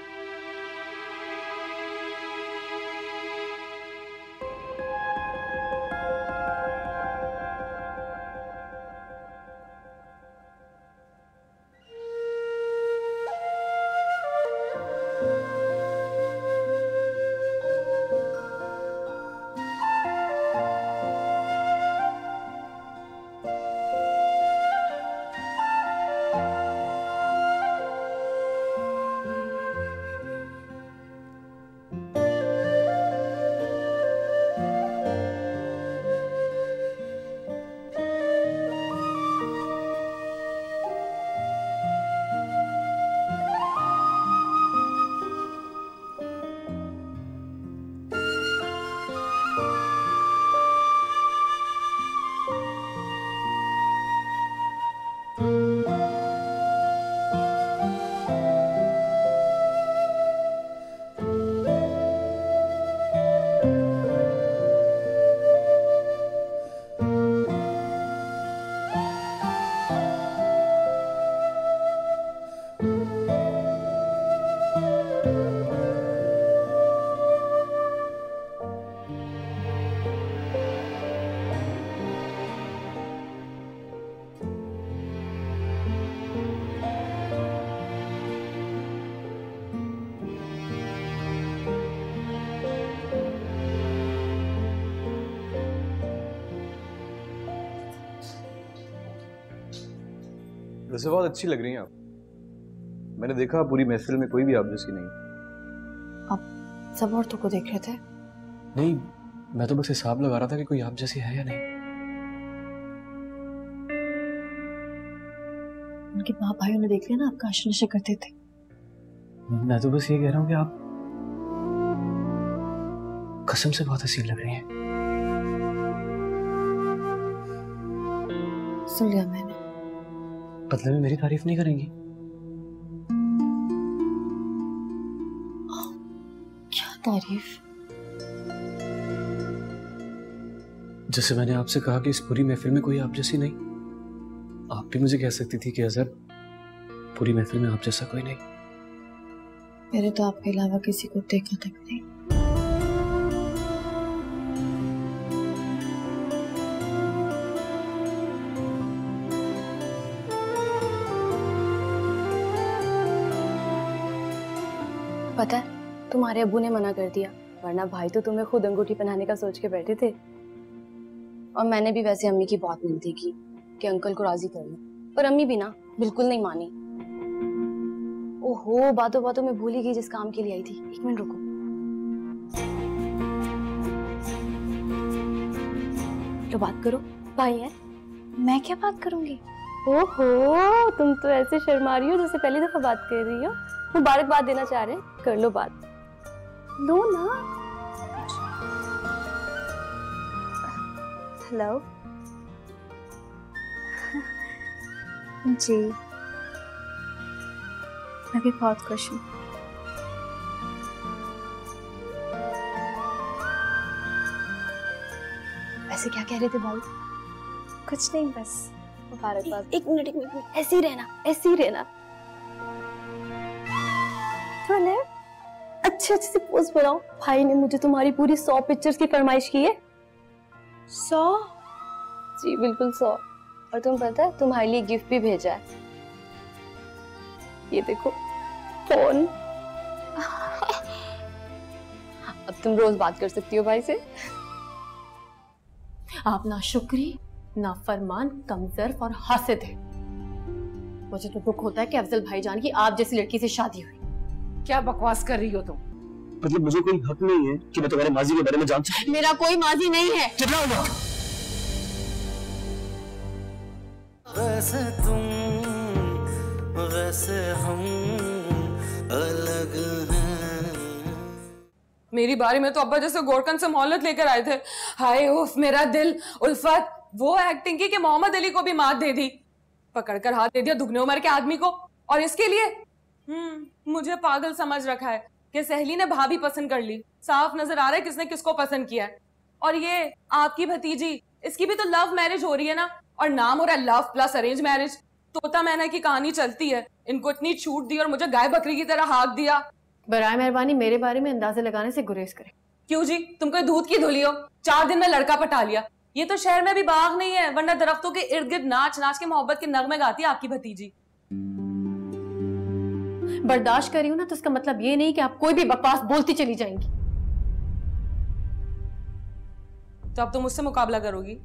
वैसे बहुत अच्छी लग रही हैं आप। मैंने देखा पूरी महफिल में कोई भी आप जैसी नहीं। आप सब औरतों को देख रहे थे? नहीं, मैं तो बस हिसाब लगा रहा था कि कोई आप जैसी है या नहीं। उनके बाप भाइयों ने देख लिया ना आप काश नशे करते थे। मैं तो बस ये कह रहा हूँ कि आप कसम से बहुत हसीन लग रही हैं। सुन लिया मैंने। बदले में मेरी तारीफ नहीं करेंगी? क्या तारीफ? जैसे मैंने आपसे कहा कि इस पूरी महफिल में कोई आप जैसी नहीं, आप भी मुझे कह सकती थी कि अजहर पूरी महफिल में आप जैसा कोई नहीं। मैंने तो आपके अलावा किसी को देखा तक नहीं। पता है तुम्हारे अब्बू ने मना कर दिया, वरना भाई तो तुम्हें खुद अंगूठी पहनाने का सोच के बैठे थे। और मैंने भी वैसे अम्मी की बहुत मिलती की कि अंकल को राजी कर लो, पर अम्मी भी ना बिल्कुल नहीं मानी। ओहो बातों बातों में भूल ही गई जिस काम के लिए आई थी। एक मिनट रुको। तो बात करो, भाई है। मैं क्या बात करूंगी? ओहो तुम तो ऐसे शर्मा रही हो जैसे पहली दफा बात कर रही हो। मुबारकबाद देना चाह रहे हैं, कर लो बात। लो ना। हेलो जी, मैं भी बहुत खुश हूँ। वैसे क्या कह रहे थे भाई? कुछ नहीं, बस मुबारकबाद। एक मिनट ऐसे ही रहना, ऐसे ही रहना। तो अच्छे अच्छे से पोस्ट बनाओ। भाई ने मुझे तुम्हारी पूरी 100 पिक्चर्स की फरमाइश की है। 100? जी बिल्कुल 100। और तुम पता है तुम्हारे लिए गिफ्ट भी भेजा है, ये देखो फोन। अब तुम रोज बात कर सकती हो भाई से। आप ना शुक्री, ना फरमान, कमजोर और हासिद है। मुझे तो दुख होता है कि अफजल भाईजान की आप जैसी लड़की से शादी हुई। क्या बकवास कर रही हो तुम? मतलब मुझे कोई हक नहीं है कि मैं तुम्हारे माजी के बारे में जान सकूं? मेरा कोई माजी नहीं है। चिल्लाओ ना। वैसे तुम वैसे हम अलग हैं। मेरी बारी में तो अब्बा जैसे गोरकन से मोहलत लेकर आए थे। हाय उफ मेरा दिल। उल्फत वो एक्टिंग की कि मोहम्मद अली को भी मात दे दी, पकड़कर हाथ दे दिया दुगने उम्र के आदमी को। और इसके लिए मुझे पागल समझ रखा है कि सहेली ने भाभी पसंद कर ली। साफ नजर आ रहा है किसने किसको पसंद किया है। और ये आपकी भतीजी, इसकी भी तो लव मैरिज हो रही है ना, और नाम हो रहा है लव प्लस अरेंज मैरिज। तोता मैना की कहानी चलती है। इनको इतनी छूट दी और मुझे गाय बकरी की तरह हाँक दिया। बराए मेहरबानी मेरे बारे में अंदाजे लगाने से गुरेज करें। क्यों जी, तुम कोई दूध की धुली हो? 4 दिन में लड़का पटा लिया। ये तो शहर में भी बाग नहीं है, वरना दरख्तों के इर्द गिर्द नाच नाच के मोहब्बत के नगमे गाती है आपकी भतीजी। बर्दाश्त कर रही हूँ ना, तो इसका मतलब ये नहीं कि आप कोई भी बकवास बोलती चली जाएंगी। तो अब तुम मुझसे मुकाबला करोगी?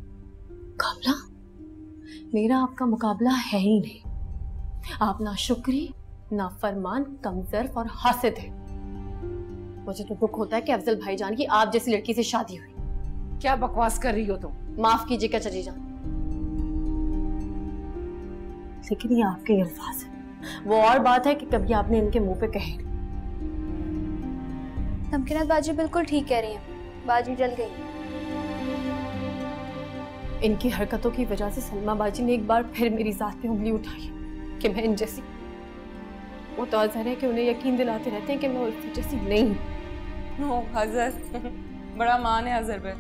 मुकाबला? मेरा आपका मुकाबला है ही नहीं। आप ना शुक्री, ना फरमान, कमजोर और हासिद है। मुझे तो दुख होता है कि अफजल भाईजान की आप जैसी लड़की से शादी हुई। क्या बकवास कर रही हो तुम? माफ कीजिएगा चची जान, लेकिन ये आपके अल्फाज हैं। वो और बात है कि कभी आपने इनके मुंह पे कहे। तमकीनत बाजी बिल्कुल ठीक कह रही हैं, बाजी जल गई। इनकी हरकतों की वजह से सलमा बाजी ने एक बार फिर मेरी जात पे उंगली उठाई कि मैं इन जैसी। वो तो अजहर है कि उन्हें यकीन दिलाते रहते हैं कि मैं उल्फत जैसी नहीं हूँ। हजर बड़ा मान है हजर पे।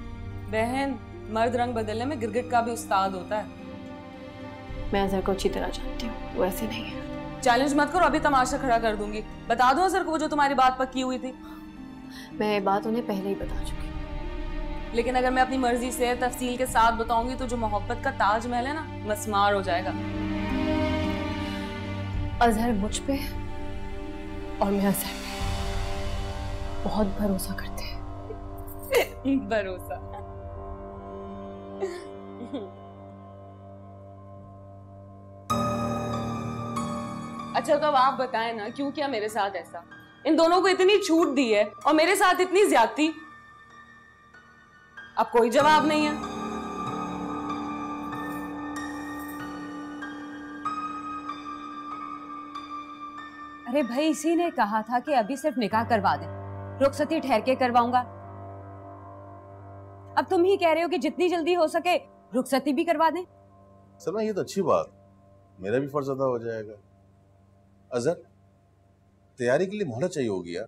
बहन, मर्द रंग बदलने में गिरगिट का भी उस्ताद होता है। मैं अजहर को अच्छी तरह जानती हूँ, वो ऐसे नहीं है। चैलेंज मत करो, अभी तमाशा खड़ा कर दूंगी। बता दो अजहर को वो जो तुम्हारी बात पक्की हुई थी। मैं ये बात उन्हें पहले ही बता चुकी। लेकिन अगर मैं अपनी मर्जी से तफसील के साथ बताऊंगी तो जो मोहब्बत का ताजमहल है ना, मस्मार हो जाएगा। अजहर मुझ पे और मैं अजहर पे बहुत भरोसा करते हैं। भरोसा। अच्छा तो अब आप बताएं ना, क्यों किया मेरे साथ ऐसा? इन दोनों को इतनी छूट दी है और मेरे साथ इतनी ज्यादती। अब कोई जवाब नहीं है। अरे भाई, इसी ने कहा था कि अभी सिर्फ निकाह करवा दे, रुखसती ठहर के करवाऊंगा। अब तुम ही कह रहे हो कि जितनी जल्दी हो सके रुखसती भी करवा दें। सलमा ये तो अच्छी बात, मेरा भी फर्ज अदा हो जाएगा। अजहर, तैयारी के लिए मोहलत चाहिए होगी यार।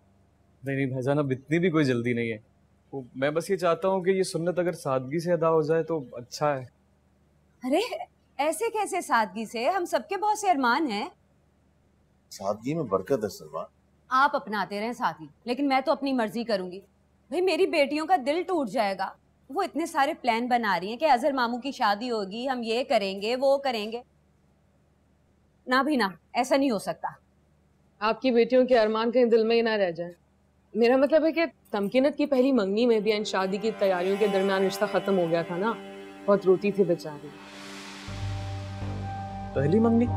नहीं भाईजान, अब इतनी भी कोई जल्दी नहीं है। मैं बस ये चाहता हूँ कि ये सुन्नत अगर सादगी से अदा हो जाए तो अच्छा है। अरे ऐसे कैसे सादगी से? हम सबके बहुत से अरमान हैं। सादगी में बरकत है सलमा। आप अपनाते रहें सादगी, लेकिन मैं तो अपनी मर्जी करूंगी। भाई मेरी बेटियों का दिल टूट जाएगा। वो इतने सारे प्लान बना रही हैं कि अजहर मामू की शादी होगी, हम ये करेंगे वो करेंगे। ना भी ना, ऐसा नहीं हो सकता। आपकी बेटियों के अरमान कहीं दिल में ही ना रह जाए। मेरा मतलब है कि तमकीनत की पहली मंगनी में भी इन शादी की तैयारियों के दरमियान रिश्ता खत्म हो गया था ना। बहुत रोती थी बेचारी। पहली मंगनी?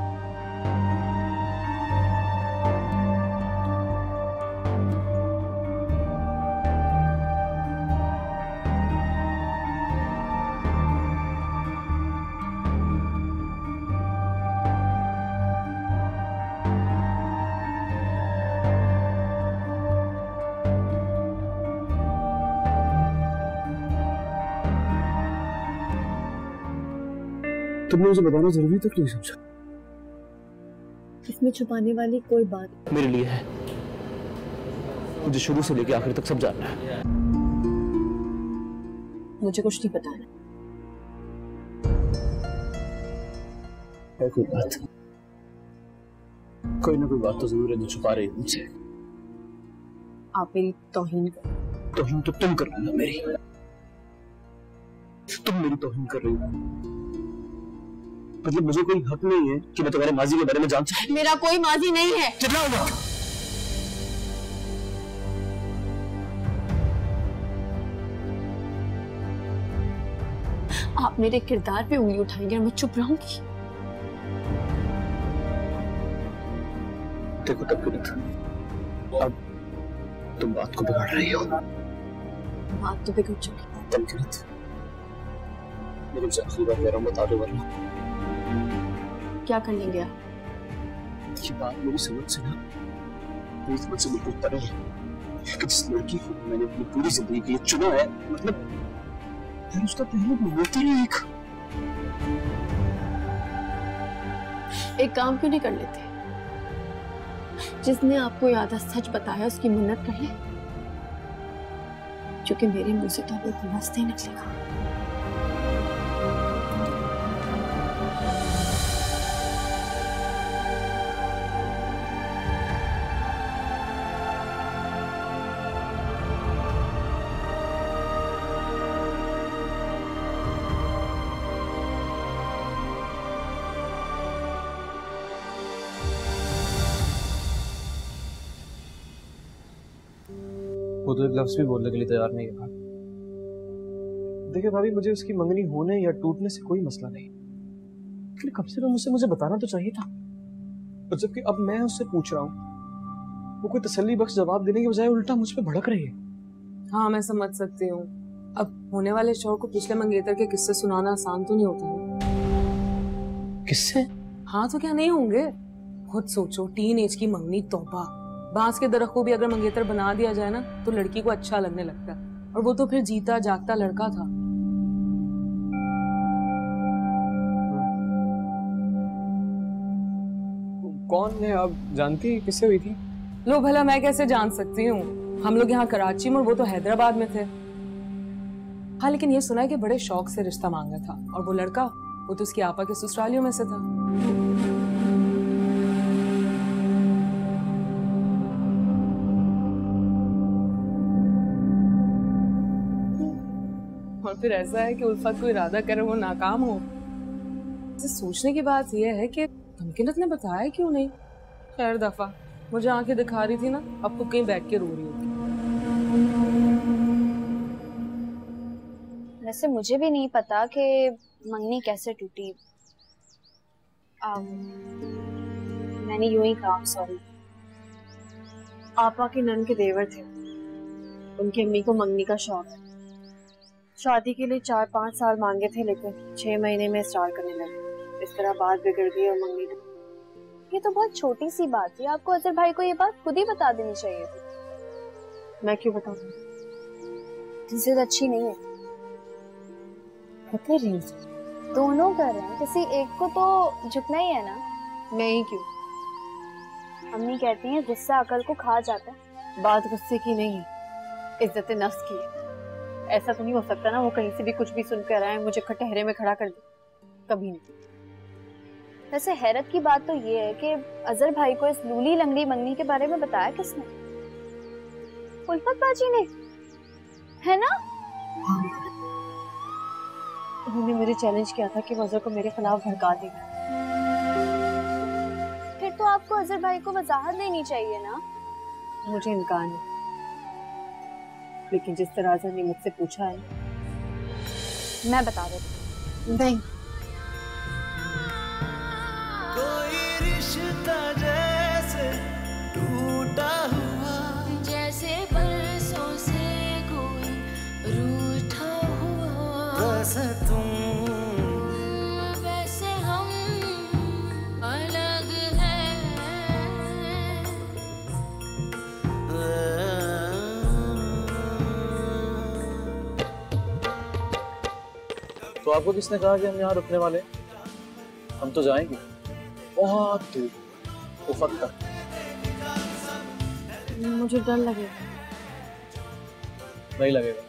तुमने मुझे बताना जरूरी तक नहीं समझा। इसमें छुपाने वाली कोई बात मेरे लिए है। मुझे शुरू से लेकर आखिर तक सब जानना है। मुझे कुछ नहीं बताना। है कोई बात, कोई ना कोई बात तो जरूर है जो छुपा रही है मुझसे। आप मेरी तौहीन कर, तौहीन तो तुम कर रही हो मेरी, तुम मेरी तौहीन कर रही हो। मतलब मुझे कोई हक नहीं है कि मैं तुम्हारे माजी के बारे में जान सकूं। मेरा कोई माजी नहीं है। कितना होगा? आप मेरे किरदार पे उंगली उठाएंगे और मैं चुप रहूंगी? देखो तमकीनत, अब तुम बात को बिगाड़ रही हो। बात तो बिगड़ चुकी है। तमकीनत, मेरी आखिरी बार कह रहा हूँ, बता दो वरना क्या कर लेंगे आप? ये बात मेरी समझ से ना, मेरी समझ से बिल्कुल परे है कि जिस लड़की को मैंने अपनी पूरी जिंदगी के लिए चुना है, मतलब फिर उसका पहलू बोलते रहे। एक काम क्यों नहीं कर लेते? जिसने आपको याद सच बताया उसकी मिन्नत कर ले, क्योंकि मेरे मुंह से तो अभी लफ्ज़ नहीं निकलेगा। वो तो एक लफ्ज़ भी बोलने के लिए तैयार नहीं है। देखिए भाभी, मुझे उसकी मंगनी होने या टूटने से कोई मसला नहीं, लेकिन कम से कम मुझे बताना तो चाहिए था। और जबकि अब मैं उससे पूछ रहा हूँ, वो कोई तसल्ली बख्श जवाब देने के बजाय उल्टा मुझ पे भड़क रही है। हाँ, मैं समझ सकती हूँ। अब होने वाले शौहर को पिछले मंगेतर के किस्से सुनाना आसान तो नहीं होता। किससे? हाँ तो क्या नहीं होंगे? खुद सोचो, टीन एज की मंगनी, तौबा। बांस के दरख्त को भी अगर मंगेतर बना दिया जाए ना तो लड़की को अच्छा लगने लगता है, और वो तो फिर जीता जागता लड़का था। कौन है आप जानती है? किससे हुई थी? लो भला मैं कैसे जान सकती हूँ? हम लोग यहाँ कराची में और वो तो हैदराबाद में थे। हाँ, लेकिन ये सुना है कि बड़े शौक से रिश्ता मांगा था, और वो लड़का वो तो उसकी आपा के ससुरालियों में से था। और फिर ऐसा है कि उल्फत को इरादा करे वो नाकाम हो। इसे सोचने की बात यह है कि तमकीनत ने बताया क्यों नहीं। खैर दफा, मुझे आंखें दिखा रही थी ना, अब तो कहीं बैठ के रो रही होगी। वैसे मुझे भी नहीं पता कि मंगनी कैसे टूटी। मैंने यूं ही कहा सॉरी। आपा के नन के देवर थे, उनकी अम्मी को मंगनी का शौक है। शादी के लिए 4-5 साल मांगे थे, लेकिन 6 महीने में स्टार्ट करने लगे। इस तरह बात बिगड़ गई और मंगनी। ये तो बहुत छोटी सी बात थी, आपको अजहर भाई को ये बात खुद ही बता देनी चाहिए थी। मैं क्यों बताऊं? जिद अच्छी नहीं है। दोनों कर रहे हैं, किसी एक को तो झुकना ही है ना। मैं ही क्यों? अम्मी कहती हैं गुस्सा अकल को खा जाता है। बात गुस्से की नहीं है, इज्जत नफ्स की है। ऐसा तो नहीं हो सकता ना वो कहीं से भी कुछ भी सुन कर आए, मुझे कटहरे में खड़ा कर दे। कभी नहीं। वैसे हैरत की बात तो ये है कि अजहर भाई को इस लूली लंगड़ी मंगनी के बारे में बताया किसने? उल्फत बाजी ने, है ना? उन्होंने मुझे चैलेंज किया था कि वो अजहर को मेरे खिलाफ भड़का देगा। फिर तो आपको अजहर भाई को वजाहत देनी चाहिए ना। मुझे इनकार है, लेकिन जिस तरह अजहर ने मुझसे पूछा है मैं बता देती। नहीं, कोई रिश्ता जैसे टूटा हुआ, जैसे बरसों से कोई रूठा हुआ, वैसे तुम वैसे हम अलग हैं। तो आपको किसने कहा कि हम यहाँ रुकने वाले? हम तो जाएंगे बहुत दूर, उफक तक। मुझे डर लगेगा। नहीं लगेगा,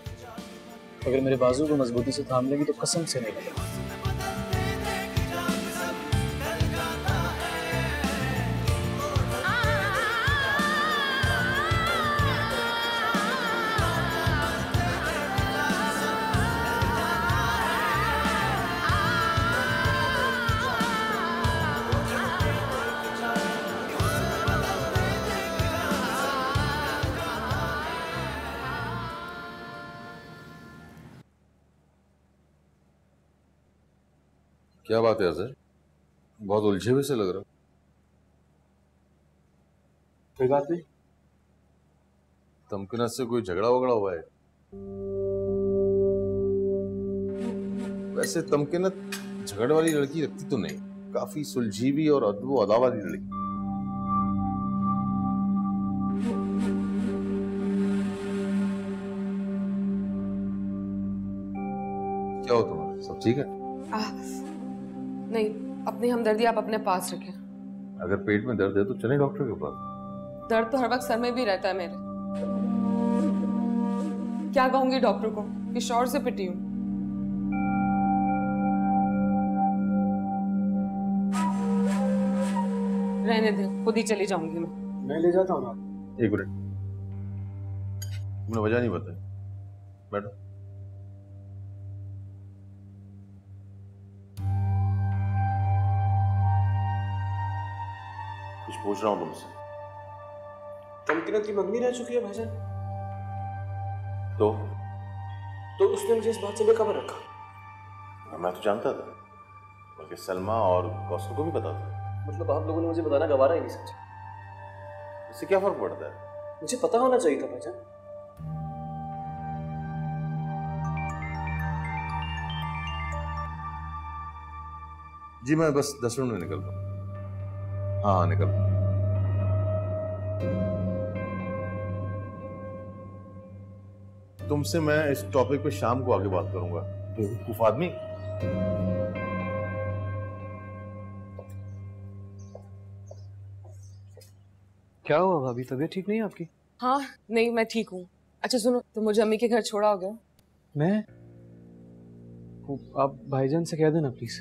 अगर मेरे बाजू को मजबूती से थाम लेगी तो कसम से नहीं लगेगा। क्या बात है अजहर, बहुत उलझे हुए से लग रहा। कोई बात नहीं। तमकिनत से कोई झगड़ा वगड़ा हुआ है? वैसे तमकिनत झगड़े वाली लड़की लगती तो नहीं, काफी सुलझी हुई और अदब अदा वाली लड़की। क्या हो तुम्हारा, सब ठीक है? नहीं, अपनी हमदर्दी आप अपने पास रखें। अगर पेट में दर्द है तो चले डॉक्टर के पास। दर्द तो हर वक्त सर में भी रहता है मेरे। क्या कहूंगी डॉक्टर को कि शौर से पिटी हूं। रहने दे, खुद ही चली जाऊंगी मैं ले जाता हूँ ना। एक मिनट, तुमने वजह नहीं बताई। बैठो। कुछ पूछ रहा हूँ तुमसे। तमकिनत की मंगनी रह चुकी है भाईजान। तो उसने मुझे इस बात से बेखबर रखा। मैं तो जानता था, बल्कि सलमा और कौसर को भी पता था। मतलब आप लोगों ने मुझे बताना गवारा ही नहीं समझा। इससे क्या फर्क पड़ता है? मुझे पता होना चाहिए था भाईजान। जी मैं बस 10 मिनट में निकलता हूँ। हाँ निकल। तुमसे मैं इस टॉपिक पे शाम को आगे बात करूंगा। बेवकूफ आदमी। क्या हुआ भाभी, तबीयत ठीक नहीं है आपकी? हाँ नहीं, मैं ठीक हूँ। अच्छा सुनो, तो मुझे अम्मी के घर छोड़ा हो गया। मैं आप भाईजान से कह देना प्लीज।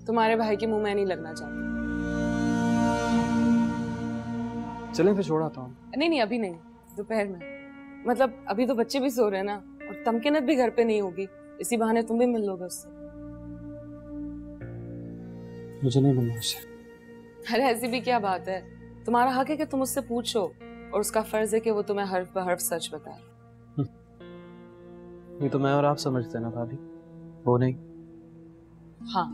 तुम्हारे भाई के मुंह में नहीं लगना चाहती। चलें फिर छोड़ आता हूँ। नहीं नहीं अभी नहीं, दोपहर में। मतलब अभी तो बच्चे भी सो रहे हैं ना, और तमकिनत भी घर पे नहीं होगी, इसी बहाने तुम भी मिल लोगे उससे। मुझे नहीं मिलना उससे। अरे ऐसी भी क्या बात है, तुम्हारा हक है कि तुम उससे पूछो, और उसका फर्ज है कि वो तुम्हें हर्फ ब हर्फ सच बताए। ये तो मैं और आप समझते हैं ना भाभी, वो नहीं। हाँ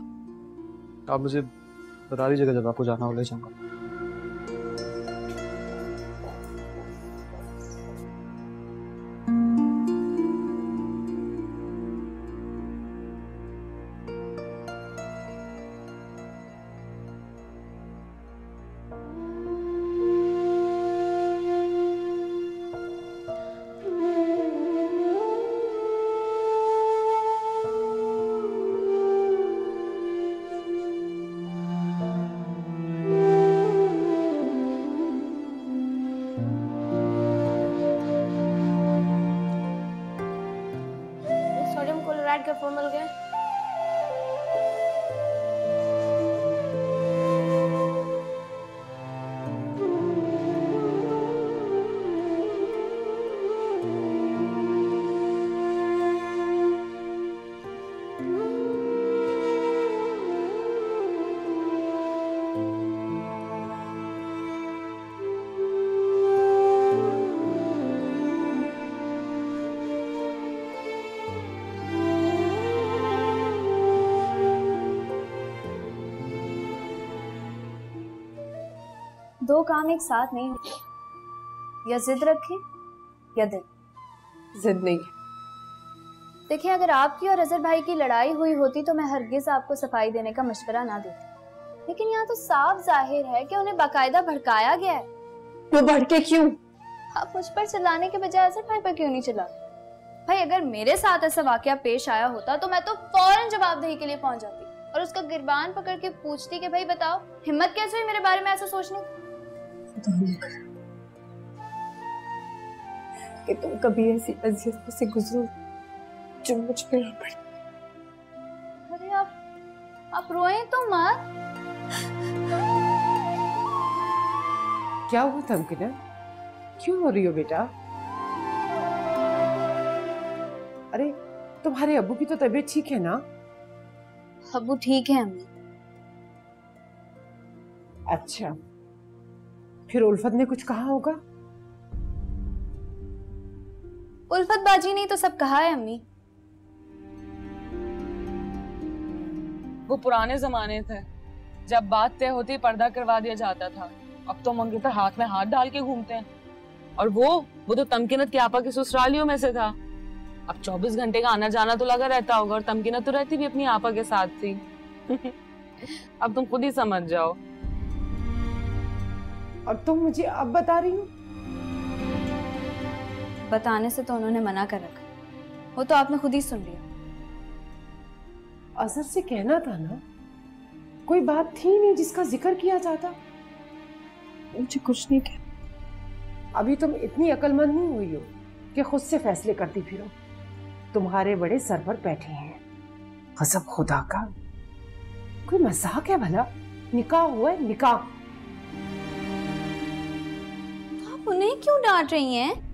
आप मुझे बता दीजिएगा जब आपको जाना हो, ले जाऊंगा। सोडियम क्लोराइड का फॉर्मूला क्या है? दो काम एक साथ नहीं होते, या जिद रखें या दिल। जिद नहीं। देखिए, अगर आपकी और अजहर भाई की लड़ाई हुई होती तो मैं हरगिज आपको सफाई देने का मशवरा ना देती, लेकिन यहाँ तो साफ जाहिर है कि उन्हें बाकायदा भड़काया गया है। वो भड़के क्यों? आप मुझ पर चिल्लाने के बजाय अजहर भाई पर क्यों नहीं चिल्लाते? भाई अगर मेरे साथ ऐसा वाकया पेश आया होता तो मैं तो फौरन जवाबदेही के लिए पहुंच जाती और उसका गिरबान पकड़ के पूछती कि भाई बताओ, हिम्मत कैसे हुई मेरे बारे में ऐसा सोचने कि तुम कभी ऐसी अज़ियतों से गुजरो जो मुझ पे आ पड़ी। अरे आप रोएं तो मत। क्या हुआ तमकिनत, क्यों रो रही हो बेटा? अरे तुम्हारे अब्बू की तो तबीयत ठीक है ना? अब्बू ठीक है अम्मी। अच्छा, फिर उल्फत ने कुछ कहा होगा? उल्फत बाजी नहीं तो सब कहा है अम्मी। वो पुराने जमाने थे जब बात तय होती पर्दा करवा दिया जाता था। अब तो मंगेतर हाथ में हाथ डाल के घूमते हैं। और वो तो तमकीनत के आपा के ससुरालियों में से था। अब 24 घंटे का आना जाना तो लगा रहता होगा और तमकीनत तो रहती भी अपनी आपा के साथ थी। अब तुम खुद ही समझ जाओ। और तुम मुझे अब बता रही हो? बताने से तो उन्होंने मना कर रखा, वो तो आपने खुद ही सुन लिया। अजहर से कहना था ना, कोई बात थी नहीं जिसका जिक्र किया जाता। मुझे कुछ नहीं कहा। अभी तुम इतनी अक्लमंद नहीं हुई हो कि खुद से फैसले करती फिरो। तुम्हारे बड़े सर पर बैठे हैं। कसम खुदा का, कोई मजाक है भला? निकाह हुआ है, निकाह। आप उन्हें क्यों डांट रही हैं?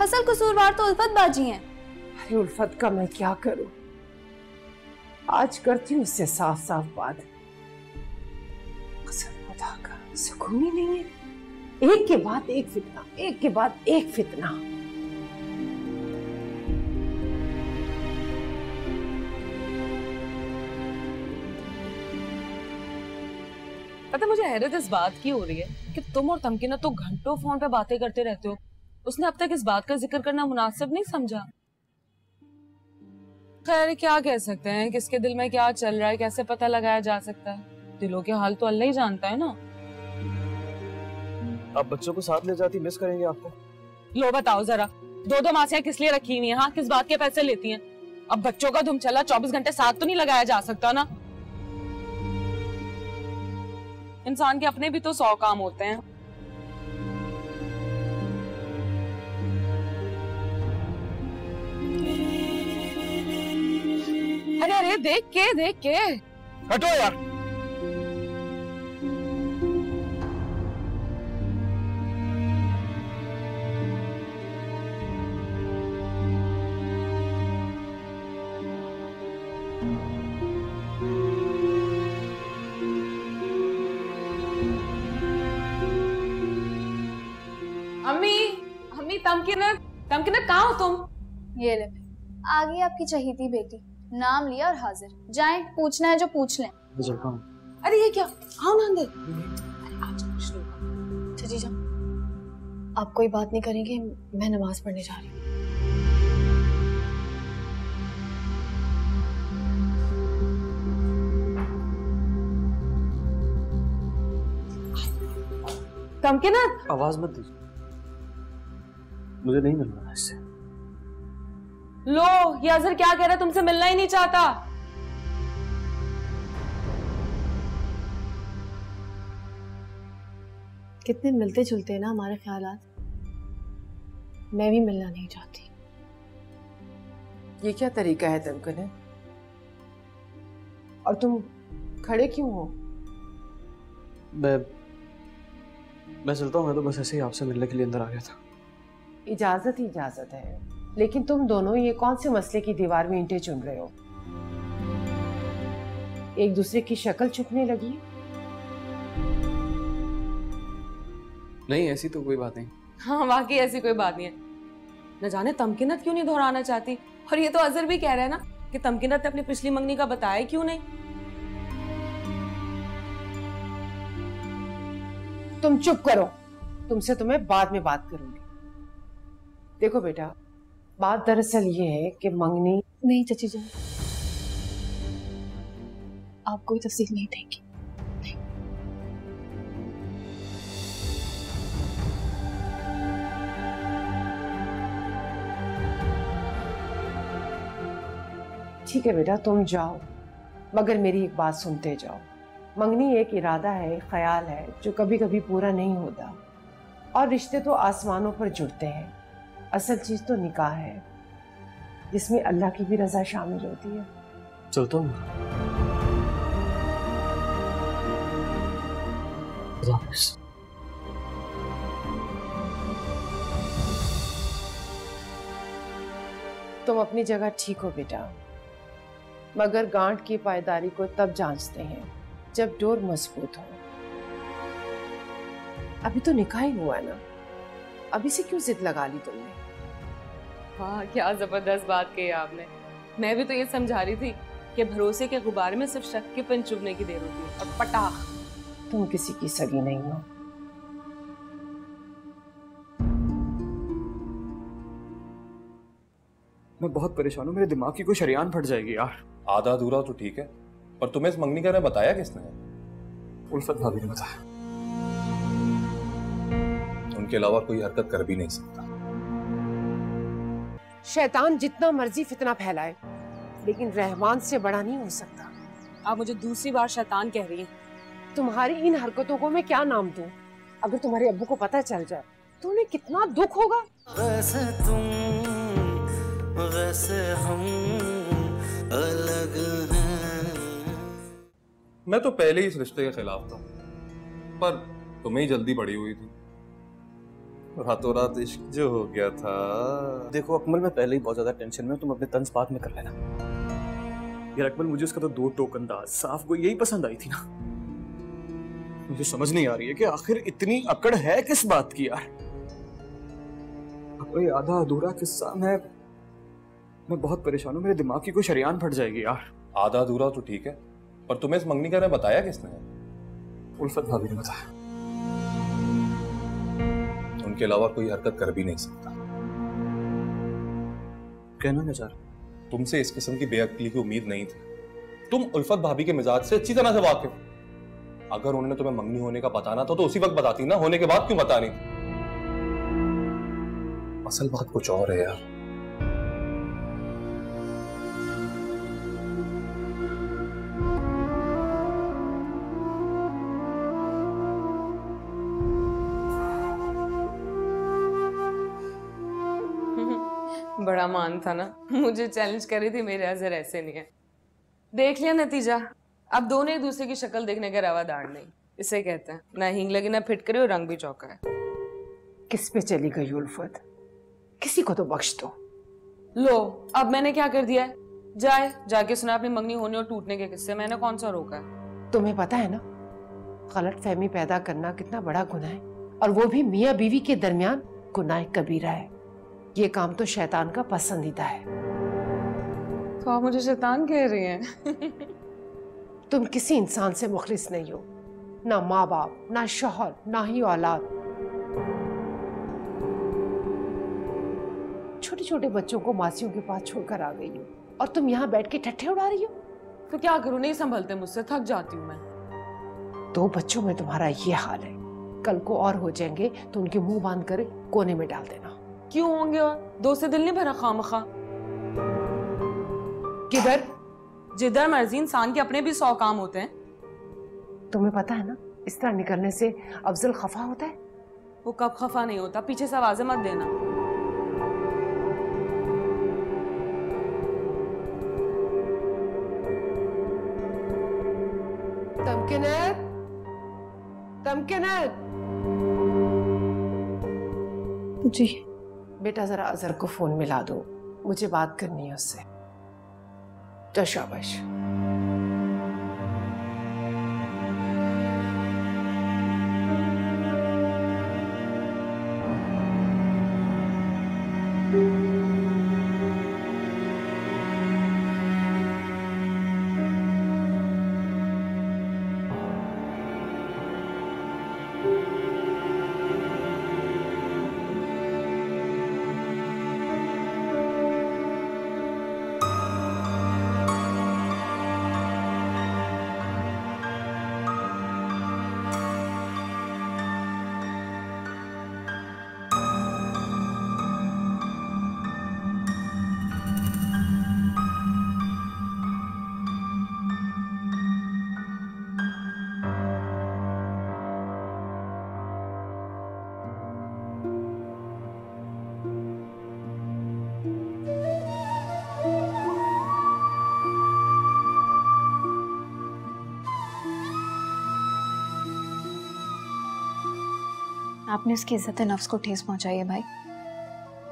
असल कसूरवार तो उल्फत बाजी हैं। अरे उल्फत का मैं क्या करूं? आज करती हूँ उससे साफ साफ बात। कसम खुदा का, सुकून ही नहीं है। एक के बाद एक फितना, एक के बाद एक फितना। पता मुझे हैरत इस बात की हो रही है कि तुम और तमकीनत तो घंटों फोन पे बातें करते रहते हो। उसने अब तक इस बात का जिक्र करना मुनासिब नहीं समझा। खैर क्या कह सकते हैं, किसके दिल में क्या चल रहा है कैसे पता लगाया जा सकता है? दिलों के हाल तो अल्लाह ही जानता है ना। आप बच्चों को साथ ले जाती, मिस करेंगे आपको। लो बताओ जरा, दो मासियां किस लिए रखी हुई हैं? हाँ, किस बात के पैसे लेती हैं? अब बच्चों का धुम चला 24 घंटे साथ तो नहीं लगाया जा सकता ना। इंसान के अपने भी तो 100 काम होते हैं। अरे अरे देख के हटो यार। अम्मी तमकीनत कहाँ हो तुम? ये ले, आ गई आपकी चहीती बेटी। नाम लिया और हाजिर। जाएं, पूछना है जो पूछ लें। मैं चलता हूँ। अरे ये क्या? आओ ना अंदर। चाची जान, आप कोई बात नहीं करेंगे? मैं नमाज पढ़ने जा रही हूँ। तमकीनत, आवाज मत दीजिए, मुझे नहीं मिलना है इससे। लो, ये अजहर क्या कह रहा है? तुमसे मिलना ही नहीं चाहता। कितने मिलते जुलते हैं ना हमारे ख्यालात। मैं भी मिलना नहीं चाहती। ये क्या तरीका है तमकीनत? और तुम खड़े क्यों हो? मैं चलता हूँ। मैं तो बस ऐसे ही आपसे मिलने के लिए अंदर आ गया था। इजाजत ही इजाजत है, लेकिन तुम दोनों ये कौन से मसले की दीवार में ईंटें चुन रहे हो? एक दूसरे की शक्ल छुपने लगी? नहीं, ऐसी तो कोई बात नहीं। हाँ वाकई ऐसी कोई बात नहीं है। न जाने तमकीनत क्यों नहीं दोहराना चाहती। और ये तो अजहर भी कह रहा है ना कि तमकीनत ने अपनी पिछली मंगनी का बताया क्यों नहीं। तुम चुप करो, तुमसे तो मैं बाद में बात करूंगी। देखो बेटा, बात दरअसल ये है कि मंगनी। नहीं चाची जान, आप कोई तफसील नहीं देंगी। ठीक है बेटा, तुम जाओ, मगर मेरी एक बात सुनते जाओ। मंगनी एक इरादा है, एक ख्याल है जो कभी कभी पूरा नहीं होता। और रिश्ते तो आसमानों पर जुड़ते हैं। असल चीज तो निकाह है, जिसमें अल्लाह की भी रजा शामिल होती है। चलता हूँ। तुम अपनी जगह ठीक हो बेटा, मगर गांठ की पायदारी को तब जांचते हैं जब डोर मजबूत हो। अभी तो निकाह ही हुआ ना, अभी से क्यों जिद लगा ली तुमने? हाँ क्या जबरदस्त बात कही आपने। मैं भी तो ये समझा रही थी कि भरोसे के गुब्बारे में सिर्फ शक के पिन चुभने की देर होती है और पटाख। तुम किसी की सगी नहीं हो। मैं बहुत परेशान हूँ, मेरे दिमाग की कोई शरेआन फट जाएगी यार। आधा अधूरा तो ठीक है, पर तुम्हें इस मंगनी का बताया किसने? उल्फत भाभी ने बताया। उनके अलावा कोई हरकत कर भी नहीं सकता। शैतान जितना मर्जी फितना फैलाए, लेकिन रहमान से बड़ा नहीं हो सकता। आप मुझे दूसरी बार शैतान कह रही हैं। तुम्हारी इन हरकतों को मैं क्या नाम दूं? अगर तुम्हारे अब्बू को पता चल जाए तो उन्हें कितना दुख होगा। वैसे तुम वैसे हम अलग हैं। मैं तो पहले ही इस रिश्ते के खिलाफ था, पर तुम्हें ही जल्दी पड़ी हुई थी। रातों रात इश्क जो हो गया था। देखो अकमल, मैं पहले ही बहुत ज्यादा टेंशन में, तुम अपने तंज बात में कर लेना। यार अकमल, मुझे उसका तो दो टोक अंदाज साफ को यही पसंद आई थी ना। मुझे समझ नहीं आ रही है कि आखिर इतनी अकड़ है किस बात की यार। कोई आधा अधूरा किस्सा। मैं बहुत परेशान हूँ, मेरे दिमाग की कोई शरेआन फट जाएगी यार। आधा अधूरा तो ठीक है, पर तुम्हें इस मंगनी का बताया किसने? उल्फत भाभी ने बताया। उनके अलावा कोई हरकत कर भी नहीं सकता। कहना क्या चाह रहे? तुमसे इस किस्म की बेअक्ली की उम्मीद नहीं थी। तुम उल्फत भाभी के मिजाज से अच्छी तरह से वाकिफ। अगर उन्होंने तुम्हें मंगनी होने का बताना था तो उसी वक्त बताती ना, होने के बाद क्यों बतानी? असल बात कुछ और है यार। बड़ा मान था ना, मुझे चैलेंज कर रही थी, मेरे अजर ऐसे नहीं है। देख लिया नतीजा। अब दोनों एक दूसरे की शक्ल देखने का रवादार नहीं, इसे कहते हैं ना हींग लगी ना फिटकरी और रंग भी चौका है। किस पे चली गई उल्फत? किसी को तो बख्श दो। लो, अब मैंने क्या कर दिया है? जाके सुना अपनी मंगनी होने और टूटने के किस्से। मैंने कौन सा रोका है? तुम्हें पता है ना, गलत फहमी पैदा करना कितना बड़ा गुनाह है, और वो भी मियाँ बीवी के दरमियान गुनाह कबीरा है। ये काम तो शैतान का पसंदीदा है। तो आप मुझे शैतान कह रही हैं? तुम किसी इंसान से मुखलिस नहीं हो, ना माँ बाप, ना शौहर, ना ही औलाद। छोटे छोटे बच्चों को मासियों के पास छोड़कर आ गई हो, और तुम यहाँ बैठ के ठट्ठे उड़ा रही हो। तो क्या करूं, नहीं संभलते मुझसे, थक जाती हूँ मैं। 2 बच्चों में तुम्हारा ये हाल है, कल को और हो जाएंगे तो उनके मुंह बांध कर कोने में डाल देना। क्यों होंगे? और 2 से दिल नहीं भरा खामखा। किधर? जिधर मर्जी। इंसान के अपने भी 100 काम होते हैं। तुम्हें पता है ना, इस तरह निकलने से अफजल खफा होता है। वो कब खफा नहीं होता? पीछे से आवाजें मत देना। तमकिनत, तमकिनत। जी बेटा, जरा अजहर को फोन मिला दो, मुझे बात करनी है उससे। तो शाबाश। आपने उसकी इज्जत नफ्स को ठेस पहुंचाई है भाई।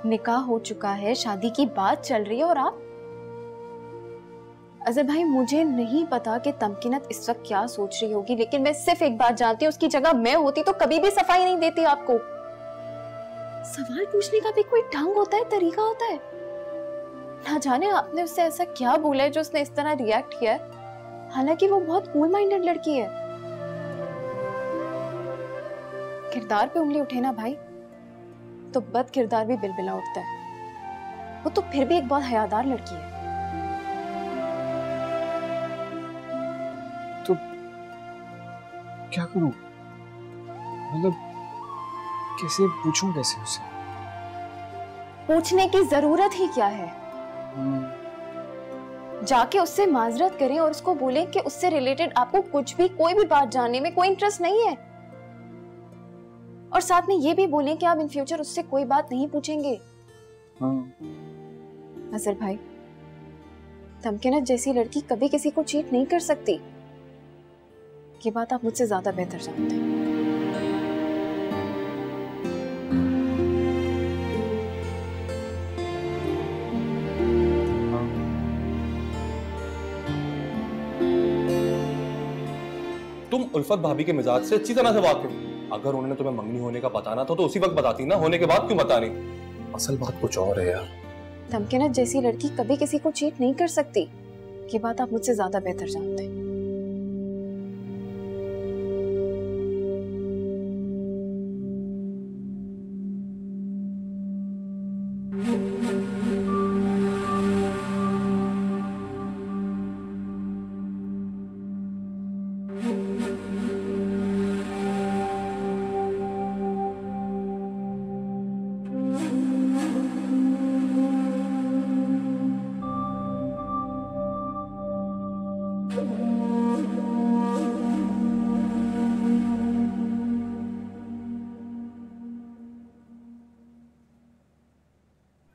निकाह हो चुका है, शादी की बात चल रही है, और आप। अजहर भाई, मुझे नहीं पता कि तमकीनत इस वक्त क्या सोच रही होगी, लेकिन मैं सिर्फ एक बात जानती हूँ, उसकी जगह मैं होती तो कभी भी सफाई नहीं देती आपको। सवाल पूछने का भी कोई ढंग होता है, तरीका होता है। ना जाने आपने उससे ऐसा क्या बोला है जो उसने इस तरह रिएक्ट किया है, हालांकि वो बहुत कूल माइंडेड लड़की है। किरदार पे उंगली उठे ना भाई तो बद किरदार भी बिलबिला उठता है। वो तो फिर भी एक बहुत हयादार लड़की है। तो क्या करूं? मतलब कैसे पूछूं, कैसे उसे? पूछने की जरूरत ही क्या है? जाके उससे माजरत करें और उसको बोलें कि उससे रिलेटेड आपको कुछ भी कोई भी बात जानने में कोई इंटरेस्ट नहीं है, और साथ में ये भी बोलें कि आप इन फ्यूचर उससे कोई बात नहीं पूछेंगे। अजहर भाई, तमकीनत जैसी लड़की कभी किसी को चीट नहीं कर सकती। ये बात आप मुझसे ज्यादा बेहतर जानते हैं। तुम उल्फत भाभी के मिजाज से अच्छी तरह से वाकिफ। अगर उन्होंने तुम्हें मंगनी होने का बताना था तो उसी वक्त बताती ना, होने के बाद क्यों बतानी? असल बात कुछ और है यार। तमकीनत जैसी लड़की कभी किसी को चीट नहीं कर सकती। ये बात आप मुझसे ज्यादा बेहतर जानते हैं।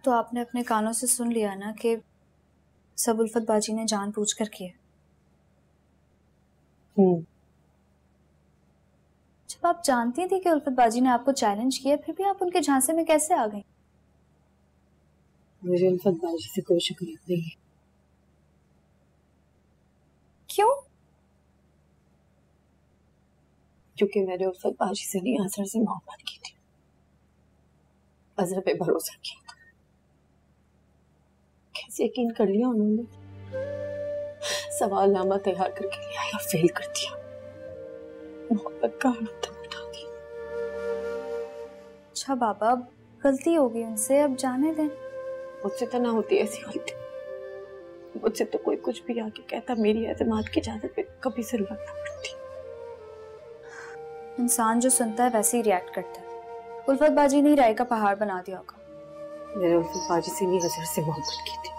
तो आपने अपने कानों से सुन लिया ना कि सब उल्फत बाजी ने जानबूझकर किया। जब आप जानती थी कि उल्फत बाजी ने आपको चैलेंज किया, फिर भी आप उनके झांसे में कैसे आ गई? मुझे उल्फत बाजी से कोई शिकायत नहीं है। क्यों? क्योंकि मैंने उल्फत बाजी से नहीं, अजहर से मोहब्बत की थी। अजहर पे भरोसा किया था। कैसे यकीन कर लिया उन्होंने? सवालनामा तैयार करके ले आया, फेल कर दिया। मोहब्बत का तक उठा दिया। अच्छा बाबा, अब गलती हो गई उनसे, अब जाने दें। मुझसे तो ना होती ऐसी गलती। मुझसे तो कोई कुछ भी आके कहता, मेरी एतमाद की इजाजत पे कभी जरूरत ना पड़ती। इंसान जो सुनता है वैसे ही रिएक्ट करता है। उल्फत बाजी ने राय का पहाड़ बना दिया होगा। मैंने उल्फत बाजी से नहीं, अजहर से मोहब्बत की थी।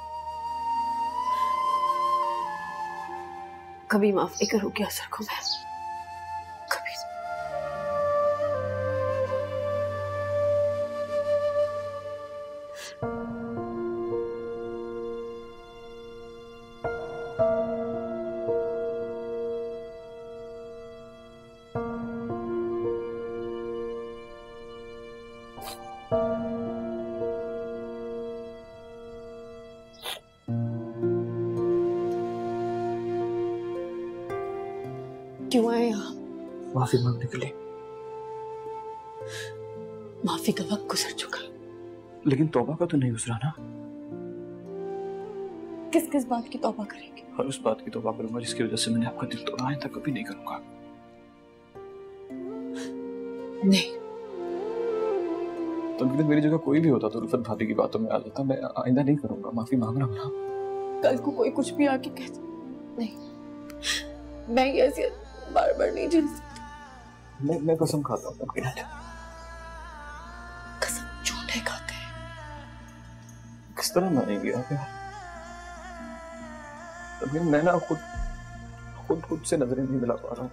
कभी माफ नहीं करूंगी अजहर को मैं, कभी। क्यों आए यहाँ? माफी मांगने के लिए। माफी का वक्त गुजर चुका। लेकिन तौबा का तो नहीं गुजरा ना। किस किस बात की तौबा करेंगे? हर उस बात की तौबा करूंगा जिसकी वजह से मैंने आपका दिल तोड़ा है, तक कभी नहीं करूंगा। नहीं। तो मेरी जगह कोई भी होता तो उल्फत भाभी की बातों में आ जाता। मैं आइंदा नहीं करूंगा। माफी मांग रहा हूँ ना। कल को कोई कुछ भी आके कहता, नहीं, मैं ये ऐसी बार बार नहीं झेल सकती। मैं कसम खाता हूँ तमकीनत। कसम झूठे खाते हैं। किस तरह मानेंगे आप यार? मैं ना खुद से नजरें नहीं मिला पा रहा हूँ।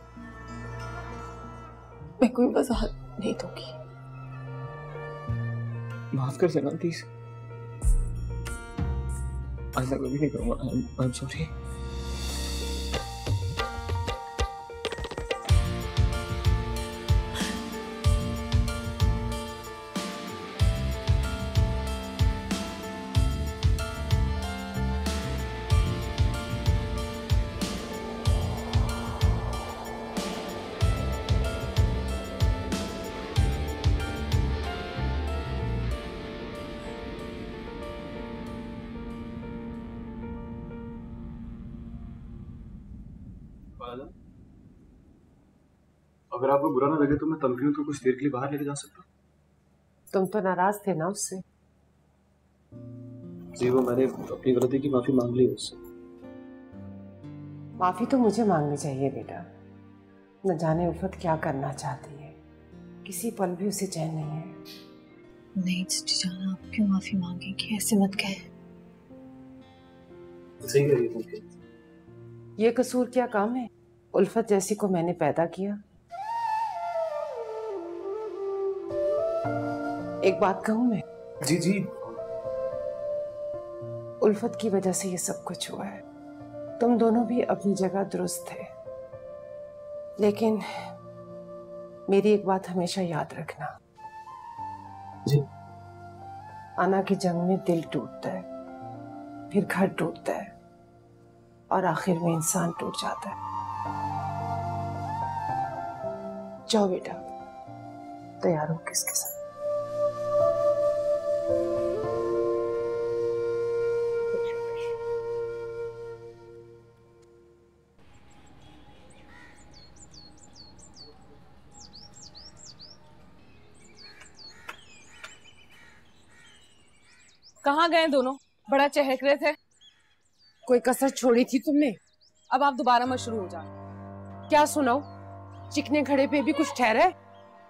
मैं कोई वजाहत नहीं दूंगी। माफ कर देना प्लीज। ऐसा कभी नहीं करूंगा। I am sorry. अगर आपको बुरा ना लगे तो मैं तमकीन को कुछ देर के लिए बाहर लेके जा सकता हूँ। तुम तो नाराज थे ना उससे। जी वो मैंने अपनी गलती की माफी मांग ली उससे। माफी तो मुझे मांगनी चाहिए बेटा। न जाने उल्फत क्या करना चाहती है, किसी पल भी उसे चैन नहीं है। नहीं चिट्ठी जान, आप क्यों माफी मांगेंगे? ऐसे मत कहे। सही कह रही है तुम। ये कसूर क्या काम है? उल्फत जैसी को मैंने पैदा किया। एक बात कहूं मैं? जी जी। उल्फत की वजह से ये सब कुछ हुआ है। तुम दोनों भी अपनी जगह दुरुस्त थे, लेकिन मेरी एक बात हमेशा याद रखना। जी। आना की जंग में दिल टूटता है, फिर घर टूटता है और आखिर में इंसान टूट जाता है। जाओ बेटा, तैयार हो किसके साथ? कहाँ गए दोनों? बड़ा चहक रहे थे। कोई कसर छोड़ी थी तुमने? अब आप दोबारा मत शुरू हो जाओ। क्या सुनाओ? चिकने घड़े पे भी कुछ ठहरा है?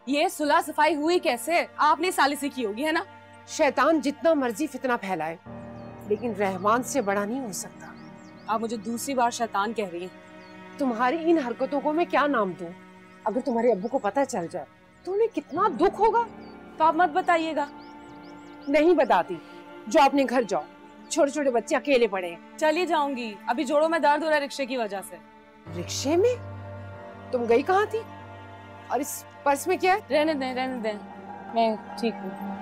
ये सुलह सफाई हुई कैसे? आपने सालिसी की होगी, है ना? शैतान जितना मर्जी फितना फैलाए, लेकिन रहमान से बड़ा नहीं हो सकता। आप मुझे दूसरी बार शैतान कह रही हैं। तुम्हारी इन हरकतों को मैं क्या नाम दूं? अगर तुम्हारे अब्बू को पता चल जाए तो उन्हें कितना दुख होगा। तो आप मत बताइएगा। नहीं बताती। जो अपने घर जाओ, छोटे छोटे बच्चे अकेले पड़े हैं। चली जाऊंगी, अभी जोड़ों में दर्द हो रहा है रिक्शे की वजह से। रिक्शे में? तुम गई कहाँ थी? और इस पर्स में क्या है? रहने दें, मैं ठीक हूँ।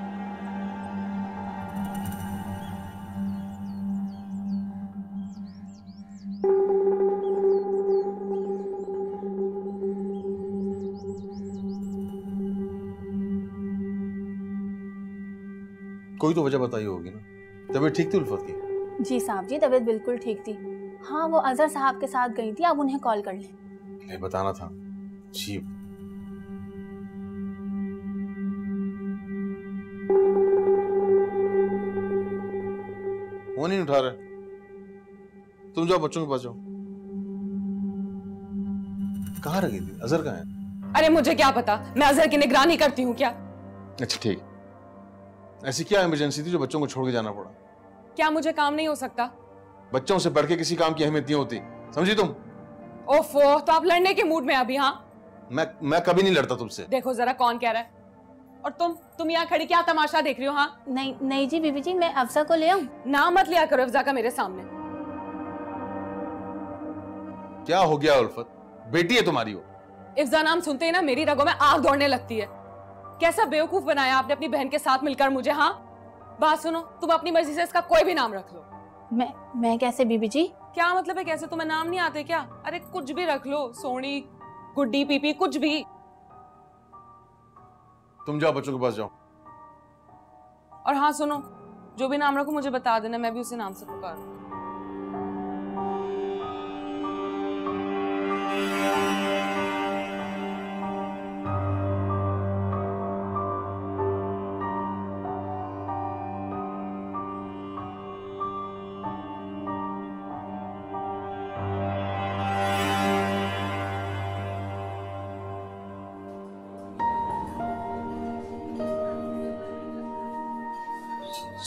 कोई तो वजह बताई होगी ना। तबीयत ठीक थी उल्फत की? जी साहब जी, तबीयत बिल्कुल ठीक थी। हाँ, वो अजहर साहब के साथ गई थी, आप उन्हें कॉल कर लें। नहीं बताना था। जी वो नहीं उठा रहे। तुम जाओ बच्चों के पास जाओ। कहाँ रखी थी? अजहर कहाँ है? अरे मुझे क्या पता, मैं अजहर की निगरानी करती हूँ क्या? अच्छा ठीक। ऐसी क्या इमरजेंसी थी जो बच्चों को छोड़ के जाना पड़ा? क्या मुझे काम नहीं हो सकता? बच्चों से बढ़ के किसी काम की अहमियत नहीं होती, समझी तुम? ओफो, तो आप लड़ने के मूड में अभी? हाँ, मैं कभी नहीं लड़ता तुमसे। देखो जरा कौन कह रहा है। और तुम यहाँ खड़ी क्या तमाशा देख रही हो? हाँ नहीं जी बीबी जी, मैं अफजा को ले आऊं? ना मत लिया करो अफजा का मेरे सामने। क्या हो गया उल्फत? बेटी है तुम्हारी वो। अफजा नाम सुनते ही ना मेरी रगों में आग दौड़ने लगती है। कैसा बेवकूफ बनाया आपने अपनी बहन के साथ मिलकर मुझे। हाँ बात सुनो, तुम अपनी मर्जी से इसका कोई भी नाम रख लो। मैं कैसे बीबी जी? क्या मतलब है कैसे? तुम्हें नाम नहीं आते क्या? अरे कुछ भी रख लो, सोनी, गुड्डी, पीपी, कुछ भी। तुम जाओ बच्चों के पास जाओ। और हाँ सुनो, जो भी नाम रखो मुझे बता देना, मैं भी उसी नाम से पुकारूं।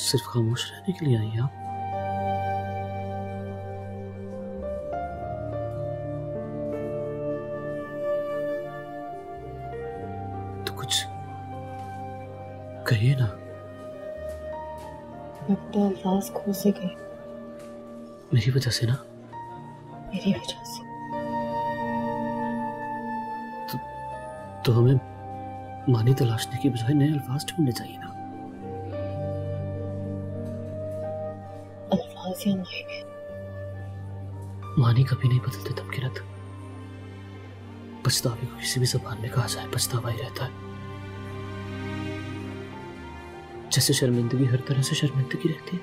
सिर्फ खामोश रहने के लिए आई आप? तो कुछ कहिए ना। लगता है अल्फाज खो से गए। मेरी वजह से ना? मेरी वजह से। तो हमें मानी तलाशने की बजाय नए अल्फाज ढूंढने चाहिए ना। अल्फाज या मायने? मानी कभी नहीं बदलते तमकीनत। पछतावे को किसी भी ज़बान में कहा जाए पछतावा ही रहता है। जैसे शर्मिंदगी हर तरह से शर्मिंदगी रहती है।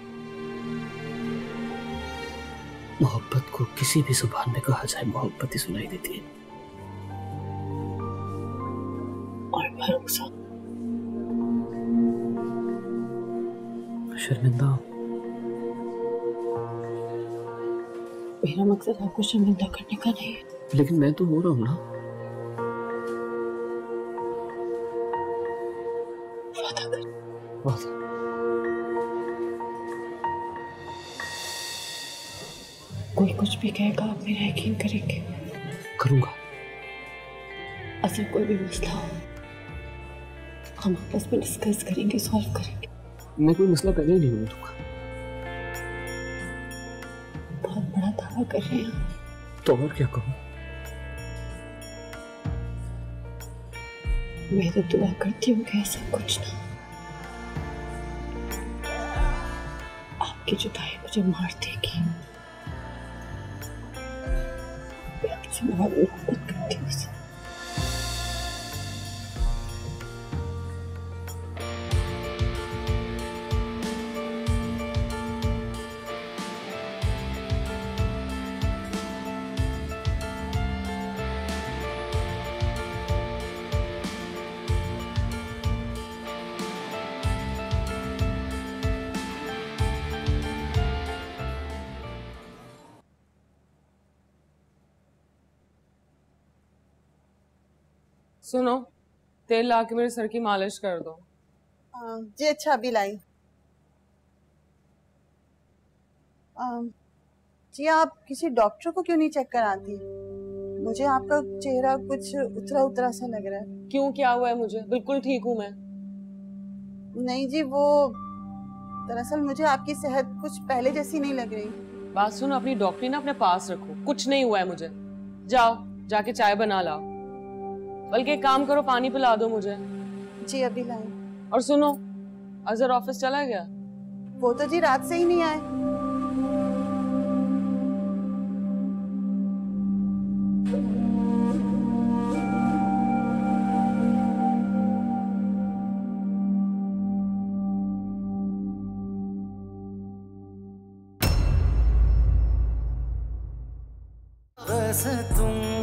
मोहब्बत को किसी भी जुबान में कहा जाए मोहब्बत ही सुनाई देती है। और भरोसा। शर्मिंदा हो। मेरा मकसद आपको शर्मिंदा करने का नहीं है। लेकिन मैं तो हो रहा हूं ना। वादा कर। वादा। कोई कुछ भी कहेगा आप मेरा यकीन करेंगे? करूंगा। असल कोई भी मसला हो हम आपस में डिस्कस करेंगे, सॉल्व करेंगे। मैं कोई मसला पहले ही नहीं होने दूंगा। बहुत बड़ा दावा कर रहे हैं। तो और क्या कहूं? मैं तो दुआ करती हूँ कि ऐसा कुछ ना। आपकी जुदाई मुझे मार देगी। मैं आपसे बहुत मोहब्बत करती हूँ। सुनो, तेल ला के मेरे सर की मालिश कर दो। जी अच्छा, अभी लाई। जी आप किसी डॉक्टर को क्यों नहीं चेक कराती? मुझे आपका चेहरा कुछ उतरा उतरा सा लग रहा है। क्यों, क्या हुआ है मुझे? बिल्कुल ठीक हूँ मैं। नहीं जी, वो दरअसल मुझे आपकी सेहत कुछ पहले जैसी नहीं लग रही। बात सुनो, अपनी डॉक्टरी ना अपने पास रखो। कुछ नहीं हुआ है मुझे। जाओ जाके चाय बना लाओ। बल्कि एक काम करो, पानी पिला दो मुझे। जी अभी लाई। और सुनो, अजहर ऑफिस चला गया? वो तो जी रात से ही नहीं आए। वैसे तुम